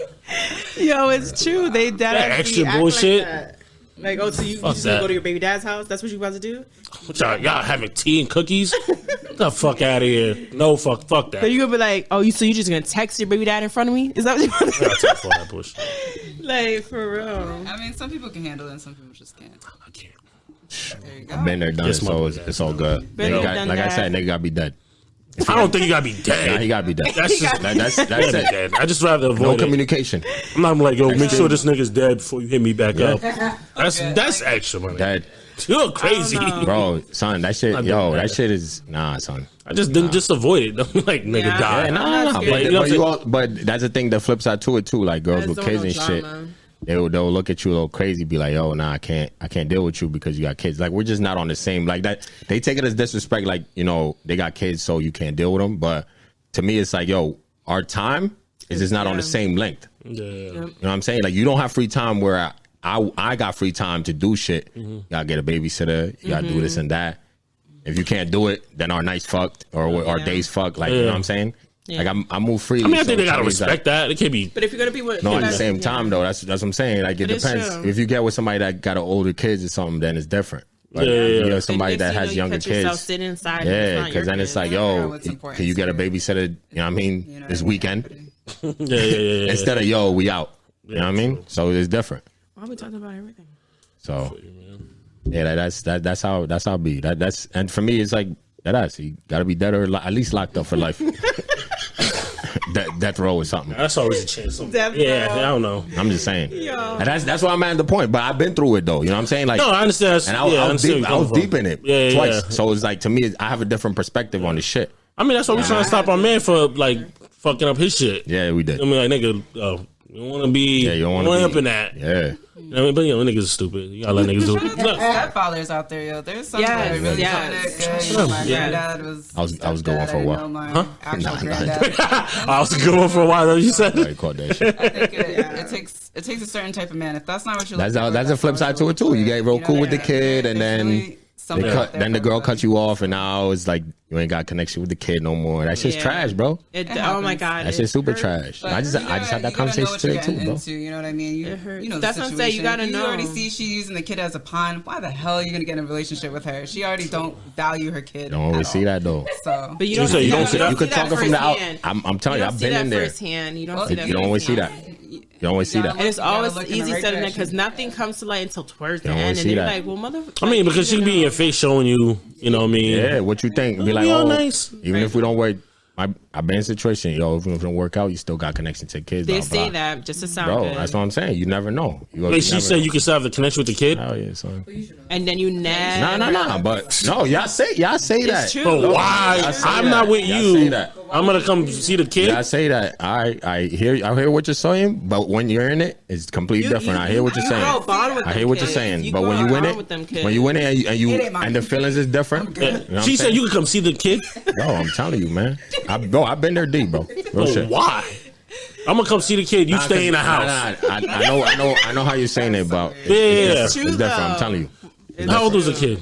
Yo, it's true. They That extra bullshit. Like, oh, so you just gonna go to your baby dad's house? That's what you about to do? What y'all having tea and cookies? Get the fuck out of here. No, fuck that. So you gonna be like, oh, so you just gonna text your baby dad in front of me? Is that what you want to do? I gotta take all that bullshit. Like, for real. I mean, some people can handle it and some people just can't. I can't. There you go. I've been there, done it, so it's all good. Been Nigga there, got, like I said, nigga gotta be dead. I don't think you gotta be dead. Nah, he gotta be dead. That's just That's it. dead. I just rather avoid No it. communication. I'm not like, yo, make sure this nigga's dead before you hit me back up. That's extra money. Dead. You're crazy, Bro, son, that shit, that shit is son. I just didn't just avoid it. I'm like, nigga, Yeah. die. Yeah, Nah, That's but, good. but that's the thing that flips out to it too. Like girls with kids and shit, they'll look at you a little crazy, be like, "Yo, nah, I can't deal with you because you got kids." Like we're just not on the same like that. They take it as disrespect, like they got kids, so you can't deal with them. But to me, it's like, yo, our time is just not on the same length. Yeah. You know what I'm saying? Like you don't have free time where I got free time to do shit. You gotta get a babysitter. You gotta do this and that. If you can't do it, then our nights fucked or our days fucked. Like you know what I'm saying? Yeah. Like I move freely. I mean, I think they gotta so it's respect that. It can't be. But if you're gonna be with, no, at the same time though, that's what I'm saying. Like it It is depends. true. If you get with somebody that got older kids or something, then it's different. Like, Yeah. if you get somebody that has younger kids. Sit inside. Yeah, because then it's like, yo, What's important can you get a to you? babysitter? You know what I mean? You know This what I mean? weekend Yeah. instead of yo, we out. You know what I mean? So it's different. Why are we talking about everything? So yeah, that's how it be. That's and for me, it's like that's you got to be dead or at least locked up for life. Death row or something. That's always a chance. Death Yeah, row. I don't know. I'm just saying. Yo. And that's why I'm at the point. But I've been through it though. You know what I'm saying? Like No, I understand. and I was deep in it twice. Yeah. So it's like to me, I have a different perspective on the shit. I mean, that's why we trying to stop our man for like fucking up his shit. Yeah, we did. I mean, like nigga, you don't want to be. Yeah, you don't want want to up be in that. Yeah. You know what I mean, but niggas are stupid. You gotta let niggas do it. No. Stepfathers out there, yo. There's some that are really yes. doing it good. My granddad was. I was going for a while. My actual granddad. I was a good one for a while though. You said. I caught that shit. I think it takes a certain type of man. If that's not what you're looking for, That's a flip side to it too. You get real cool with the kid, and then then the girl cuts you off, and now it's like you ain't got connection with the kid no more. That shit's trash, bro. Oh my god, That shit's super trash. But I just had that conversation today too, bro. You know what I mean? It hurts. You know That's the what I'm saying. You situation. gotta know. You already see she's using the kid as a pawn. Why the hell are you gonna get in a relationship with her? She already don't value her kid. You don't always see that though. So, But you You don't see that? You could talk it from the out. firsthand. I'm telling you, I've been in there. Firsthand. You don't see that. You don't always see that. You don't always see that. And it's always look in the easy right said direction. because nothing comes to light until towards the don't end, always and see then you're that. like, "Well, mother." I mean, because she be in your face showing you. You know what I mean? Yeah, what you think? Be like, We all oh, nice. even if we don't work, I've been in a situation, yo, if it don't work out, you still got connection to the kids. They blah, say blah. that just to sound Bro, good, that's what I'm saying. You never know. Wait, she said you can still have the connection with the kid. Oh yeah, son. and then you never. No. But no, y'all say that. true. But why? Y'all say I'm that. not with Y'all you. say that. I'm gonna come see the kid. I say that. I hear what you're saying, but when you're in it, it's completely different. I hear what you're saying. grow a bond with I them hear what you're kids. saying, You but grow when a you win bond with them it, kids. when you win it It ain't my and the kid. feelings is different. You know what She I'm said saying? you could come see the kid. No, I'm telling you, man. I've been there deep, bro. Real But shit. why? I'm gonna come see the kid. You stay in the house. I know how you're saying it, but Yeah. it's True, different. I'm though. telling you. How old was the kid?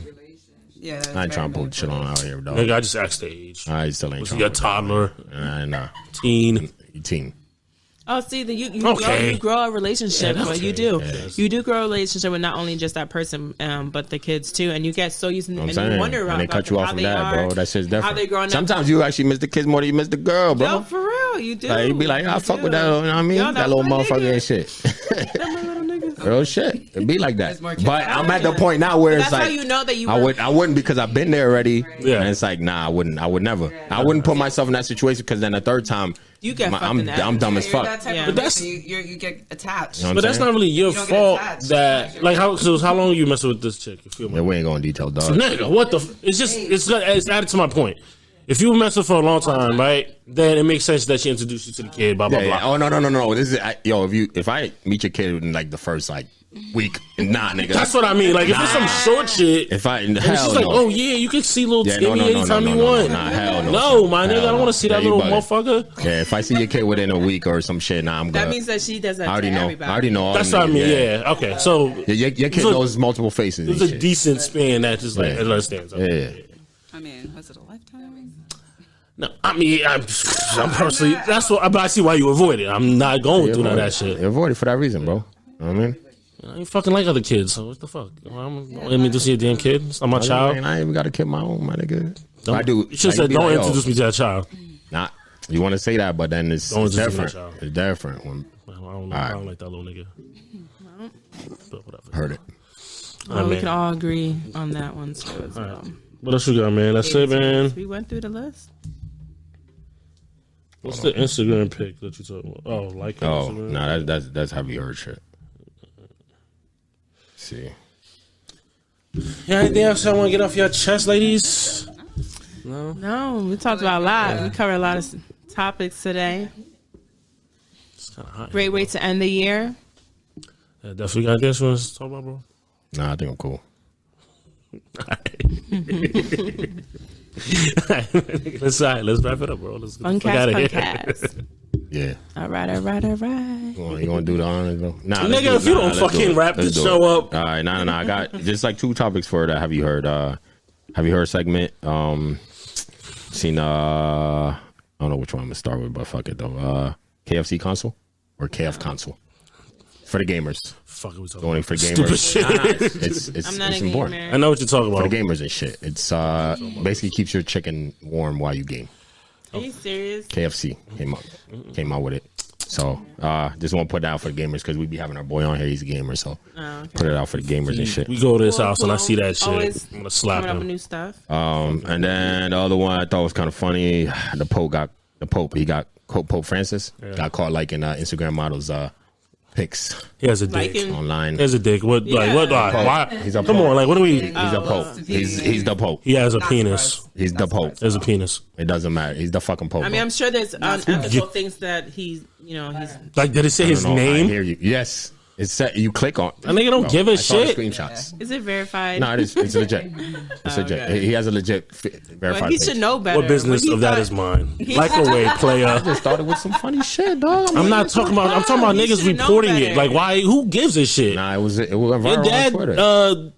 yeah, that's I ain't trying to very pull shit on out here, dog. Nigga, I just asked the age. I still ain't Was he trying a toddler, Nah, teen? teen. Oh, see, you Okay. grow a relationship, Yeah, but you okay. do. Yes. You do grow a relationship with not only just that person, but the kids too. And you get so used to I'm and saying, you wonder and about they cut you them, off how from they that, are, bro. That shit's different. How they growing up. Sometimes you actually miss the kids more than you miss the girl, bro. No, for real, you do. Like, you be like, I fuck with that, you know what I mean? Yo, that little my motherfucker nigga. and shit. That's my little nigga. Real shit. It be like that. There's more kids But out I'm at the there. point now where it's That's how like, you know that you I were- wouldn't because I've been there already. Yeah. And it's like, nah, I would never. I wouldn't put myself in that situation because then the third time, You get fucked I'm in that. dumb as You're fuck. that type Yeah. of But person. You get attached. You know what But I'm that's saying? not really your You don't get fault. attached. That like how long you messing with this chick? You feel me? Yeah, we ain't going to detail, dog. Nigga, what the? It's just it's added to my point. If you were messing for a long time, right, then it makes sense that she introduced you to the kid, blah, blah, blah. Oh, no. This is, if I meet your kid in like the first like week, nah, nigga. That's what I mean. Like, if it's some short shit, if I, and she's like, oh, yeah, you can see little Timmy anytime you want. Nah, hell no. No, my nigga, I don't want to see that little motherfucker. Yeah, if I see your kid within a week or some shit, nah, I'm good. That means that she does that I already to know. everybody. I already know. That's what I mean, yeah. Okay, so. Your kid knows multiple faces. It was a decent span that just like understands. Yeah. I mean, was it a lifetime? No, I mean, I'm personally, that's what, but I see why you avoid it. I'm not going through none of that shit. You avoid it for that reason, bro. You know what I mean? I ain't fucking like other kids, so what the fuck? Let me just see a damn kid. It's not my child. I ain't even got a kid of my own, my nigga. I do. You should have said, don't introduce me to that child. Nah, you want to say that, but then it's different. It's different. I don't know. I don't like that little nigga. But whatever. Heard it. Well, we can all agree on that one too as well. What else you got, man? That's it, man. We went through the list. What's the Instagram pic that you talking about? Oh, like Instagram? Nah, that's heavy hurt shit. Let's see. Yeah, anything else I want to get off your chest, ladies? No, we talked about a lot. We covered a lot of topics today. It's kind of hot. Great way to end the year. Yeah, definitely got this one to talk about, bro. Nah, I think I'm cool. Let's wrap it up, bro. Let's get the fuck out of here. Yeah. All right. You gonna do the honors, though? Nah, nigga, if you don't fucking wrap the show up. All right, nah. I got just like 2 topics for that. Have you heard? Have you heard segment? Seen I don't know which one I'm gonna start with, but fuck it though. KFC console or KF console for the gamers. Fuck it, we talking Only for gamers. Stupid shit. It's I'm not a important. gamer. I know what you're talking For about. the gamers and shit. It's basically keeps your chicken warm while you game. Are you serious? KFC came out with it. So just want to put that out for the gamers because we be having our boy on here. He's a gamer, so put it out for the gamers and shit. We go to his house and I see that shit. Always I'm gonna slap coming up with him. new stuff. And then the other one I thought was kind of funny. The Pope. He got Pope Francis got caught liking Instagram models pics. He has a dick online. He has a dick. What? Like what? Why? He's a Come Pope. on, like what do we? He's a Pope. He's the Pope. He has a penis. He's the Pope. There's a penis. It doesn't matter. He's the fucking Pope. I mean, I'm sure there's unethical things that he's. Like, did it say his name? I hear you. Yes. It's set. You click on. A nigga don't give a I saw the shit. screenshots. Is it verified? No, it's legit. It's legit. Okay. He has a legit verified. But he page. should know better. What business of that is mine? Microwave player. I just started with some funny shit, dog. I'm not talking about. I'm talking about He niggas should've known reporting it. better. Like, why? Who gives a shit? Nah, it went Your viral dad, on Twitter.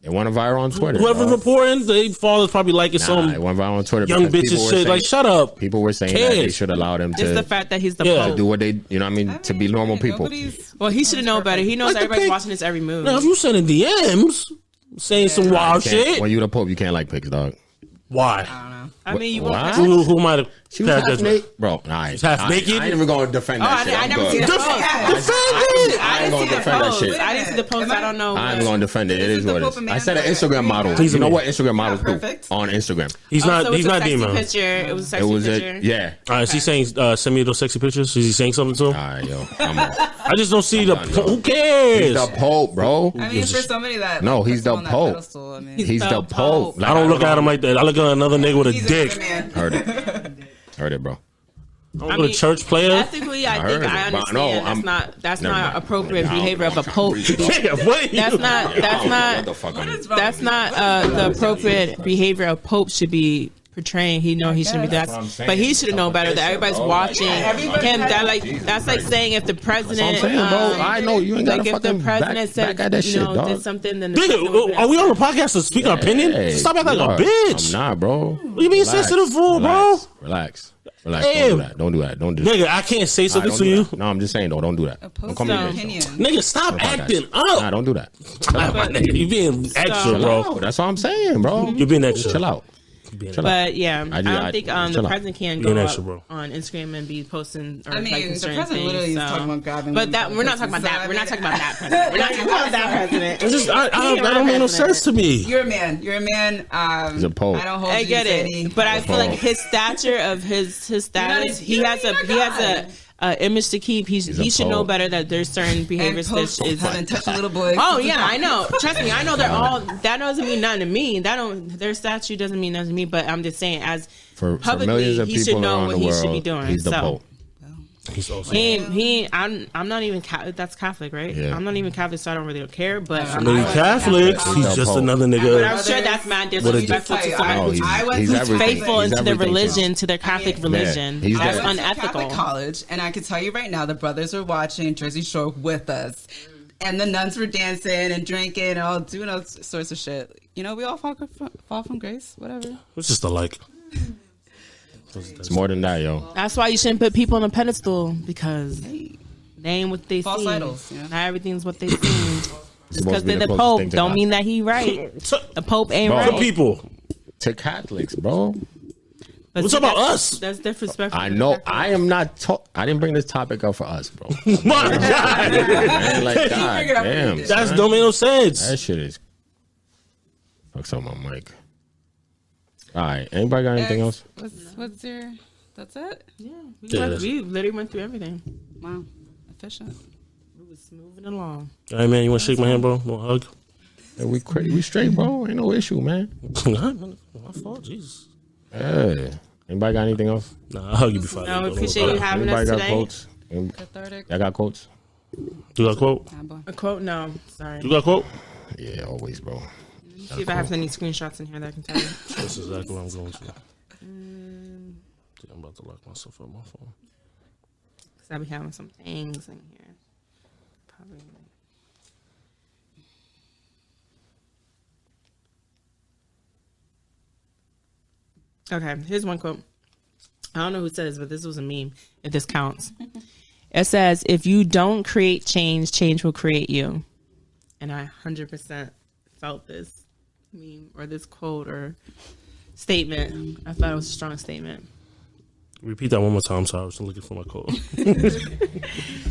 It went viral on Twitter. Whoever's reporting, they father's probably liking it some went viral on Twitter. young because people bitches were shit. saying- Like, shut up. People were saying that they should allow them It's the to fact that he's the Yeah. Pope. do what they, you know what I mean, to be normal people. Well, he should have known better. He knows Like the everybody's pig- watching his every move. Now, if you sending DMs saying some wild You can't- shit, When you the Pope, you can't like pics, dog. why? I mean, you Why? won't. Who might have She was half judgment? naked, bro. Nah, She's half naked? I ain't even gonna defend that shit. I I'm never good. seen the post. Defend it. I ain't gonna defend that shit. I didn't see the post. I don't know. I ain't gonna defend it. It is the what it Pope is. a man? I said an Instagram model. He's a You know man. what Instagram models do perfect. on Instagram? He's So not. it's He's a not sexy demon. picture. It was a It sexy was picture. yeah. Is he saying send me those sexy pictures? Is he saying something to him? All right, yo. I'm off. I just don't see the. done, Who He's cares? the Pope, bro. I mean, for somebody that No, he's puts the him on that Pope. pedestal, I mean, He's the the Pope. Pope. Like, I don't look at him like that. I look at another nigga with a he's dick. a man. Heard it. Heard it, bro. I don't go to church player. Ethically, I think heard I it, but understand. no, that's never not mind. appropriate I don't behavior of know. a pope. Yeah, what? That's not. That's What not. the fuck? That's not the appropriate behavior a pope should be portraying. He know he shouldn't be that, what I'm saying. but he should have known better. That everybody's watching him. That's like saying if the president. That's what I'm saying, bro. I know you ain't gotta Like if the fucking president back at that said, shit, dog. did something, then the president would Nigga, be are we on the podcast to speak our opinion? Hey, Stop acting like a you are. bitch. I'm not, bro. What you being Relax. sensitive for, bro? Relax. Damn. Don't do that. Don't do that. Nigga, I can't say something Don't to do you. that. No, I'm just saying, though. Don't do that. Don't Post come your to me. opinion. Nigga, stop acting Nah, up. don't do that. Nah, my nigga, you being extra, bro. Oh, that's all I'm saying, bro. You being extra. Chill out. But yeah, I don't think chill the out. president can Being go extra, up bro. on Instagram and be posting or I mean, liking the certain president literally things. is talking about grabbing But that women we're not by talking about the that. pussy, We're not so talking about that president. We're not talking about that president. It's just, that don't make no sense to me. You're a man. You're a man. He's a Pope. I don't hold I you get to any. it, but I feel like his stature of his status, he has a image to keep. He should know better that there's certain behaviors that is touching little boys. Oh yeah, I know. Trust me, I know they're all. That doesn't mean nothing to me. Their statue doesn't mean nothing to me. But I'm just saying, as for publicly, millions of he people should know around what the he world, should be doing. He's the Pope. He's also I'm not even that's Catholic, right? Yeah. I'm not even Catholic, so I don't really care. But I'm not Catholics. He's just another nigga. But I'm sure that's mad disrespectful to someone who's faithful into their religion, to their Catholic religion. That's unethical. Catholic college, and I can tell you right now, the brothers were watching Jersey Shore with us, and the nuns were dancing and drinking and all doing all sorts of shit. You know, we all fall from grace, whatever. It's just a like. It's more than that, yo. That's why you shouldn't put people on a pedestal, because they ain't what they False see. idols, yeah. Not everything's what they see. Just because they're the Pope don't mean that he right. The Pope ain't right. To people. To Catholics, bro. But what's about us? That's disrespectful. I know. I am not. I didn't bring this topic up for us, bro. My God. Man, like, God damn. That don't make no sense. That shit is. Fuck's up my mic. All right. Anybody got anything else? What's your? That's it. Yeah, we literally went through everything. Wow, efficient. We was moving along. All right, man. You want to shake my hand, bro? You want a hug? Yeah, we straight, bro. Ain't no issue, man. My fault, Jesus. Yeah. Anybody got anything else? Nah, I'll hug you before. No, we appreciate you having us today. Quotes? Cathartic. Y'all got quotes? You got a quote? A quote? No, sorry. You got a quote? Yeah, always, bro. See if I have any screenshots in here that I can tell you. That's exactly what I'm going to. I'm about to lock myself up my phone. Because I be having some things in here. Probably. Okay, here's one quote. I don't know who says, but this was a meme, if this counts. It says, if you don't create change, change will create you. And I 100% felt this meme or this quote or statement. I thought it was a strong statement. Repeat that one more time. So I was looking for my quote.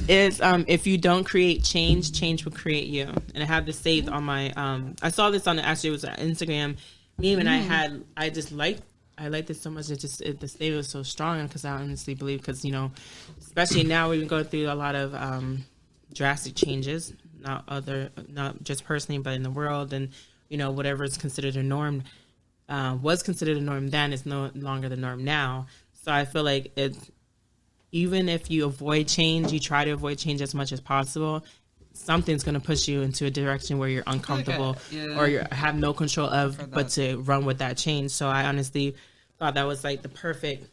Is if you don't create change, change will create you. And I have this saved on my. I saw this on actually it was an Instagram meme, and I liked it so much. The statement was so strong because I honestly believe because especially now we've been going through a lot of drastic changes, not just personally but in the world, and whatever is considered a norm was considered a norm then is no longer the norm now. So I feel like even if you avoid change, you try to avoid change as much as possible, something's going to push you into a direction where you're uncomfortable or you have no control of, but to run with that change. So I honestly thought that was like the perfect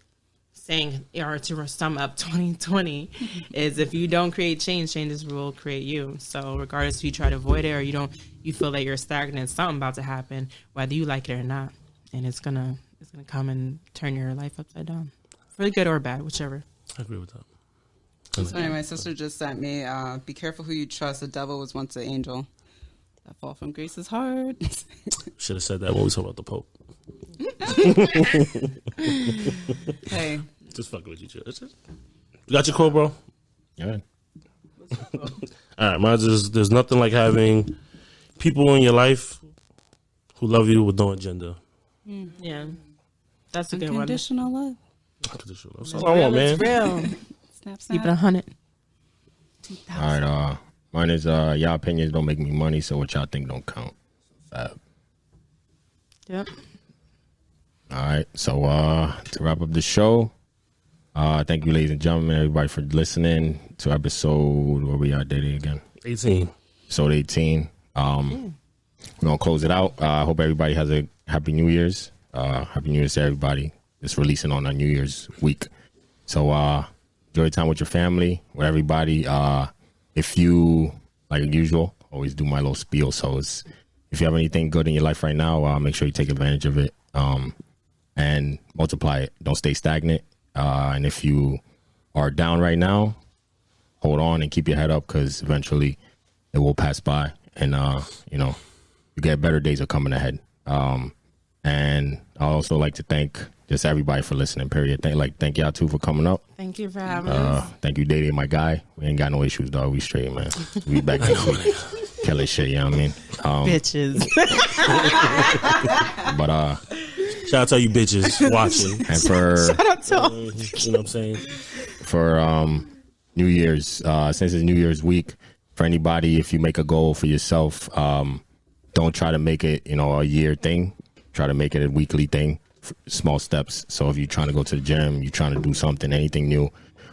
saying, or to sum up 2020 is if you don't create change, changes will create you. So regardless if you try to avoid it or you feel that you're stagnant, something about to happen, whether you like it or not. And it's gonna come and turn your life upside down. For the good or bad, whichever. I agree with that. So anyway, my sister just sent me, be careful who you trust. The devil was once an angel. That fall from grace is hard. Should have said that when we talk about the Pope. Hey. Just fucking with you. You got your quote, bro? Yeah. All right, mine is there's nothing like having people in your life who love you with no agenda. Yeah. That's a good one. Unconditional love. That's all I want, man. It's real. Snap, Keep it 100. All right, mine is y'all opinions don't make me money, so what y'all think don't count. Yep. All right, so to wrap up the show, thank you, ladies and gentlemen, everybody for listening to episode where we are dating again. 18. Episode 18. We're gonna close it out. I hope everybody has a happy New Year's. Happy New Year's to everybody. It's releasing on a New Year's week. So enjoy time with your family, with everybody. If you, like usual, always do my little spiel. So if you have anything good in your life right now, make sure you take advantage of it and multiply it. Don't stay stagnant. And if you are down right now, hold on and keep your head up because eventually it will pass by. And, you get better days are coming ahead. And I also like to thank just everybody for listening, period. Thank y'all too for coming up. Thank you for having us. Thank you, Dady, my guy. We ain't got no issues, dog. We straight, man. We back next week. Killer shit, you know what I mean? Bitches. But shout out to you bitches watching. And for Shout out to all. You know what I'm saying? For New Year's, since it's New Year's week, for anybody, if you make a goal for yourself, don't try to make it, a year thing. Try to make it a weekly thing, small steps. So if you're trying to go to the gym, you're trying to do something, anything new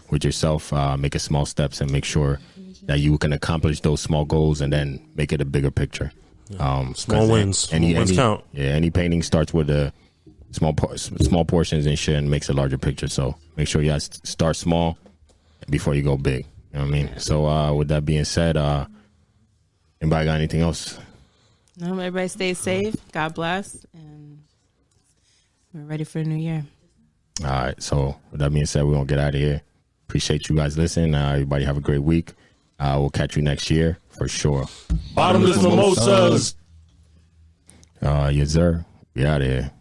with yourself, make it small steps and make sure that you can accomplish those small goals and then make it a bigger picture. Small wins. Any count. Yeah, any painting starts with a small portions and shit and makes a larger picture. So make sure you guys start small before you go big. You know what I mean? So with that being said, anybody got anything else? No, everybody stay safe. God bless. And we're ready for the new year. All right. So with that being said, we're going to get out of here. Appreciate you guys listening. Everybody have a great week. We'll catch you next year for sure. Bottomless mimosas. Yes, sir. We out of here.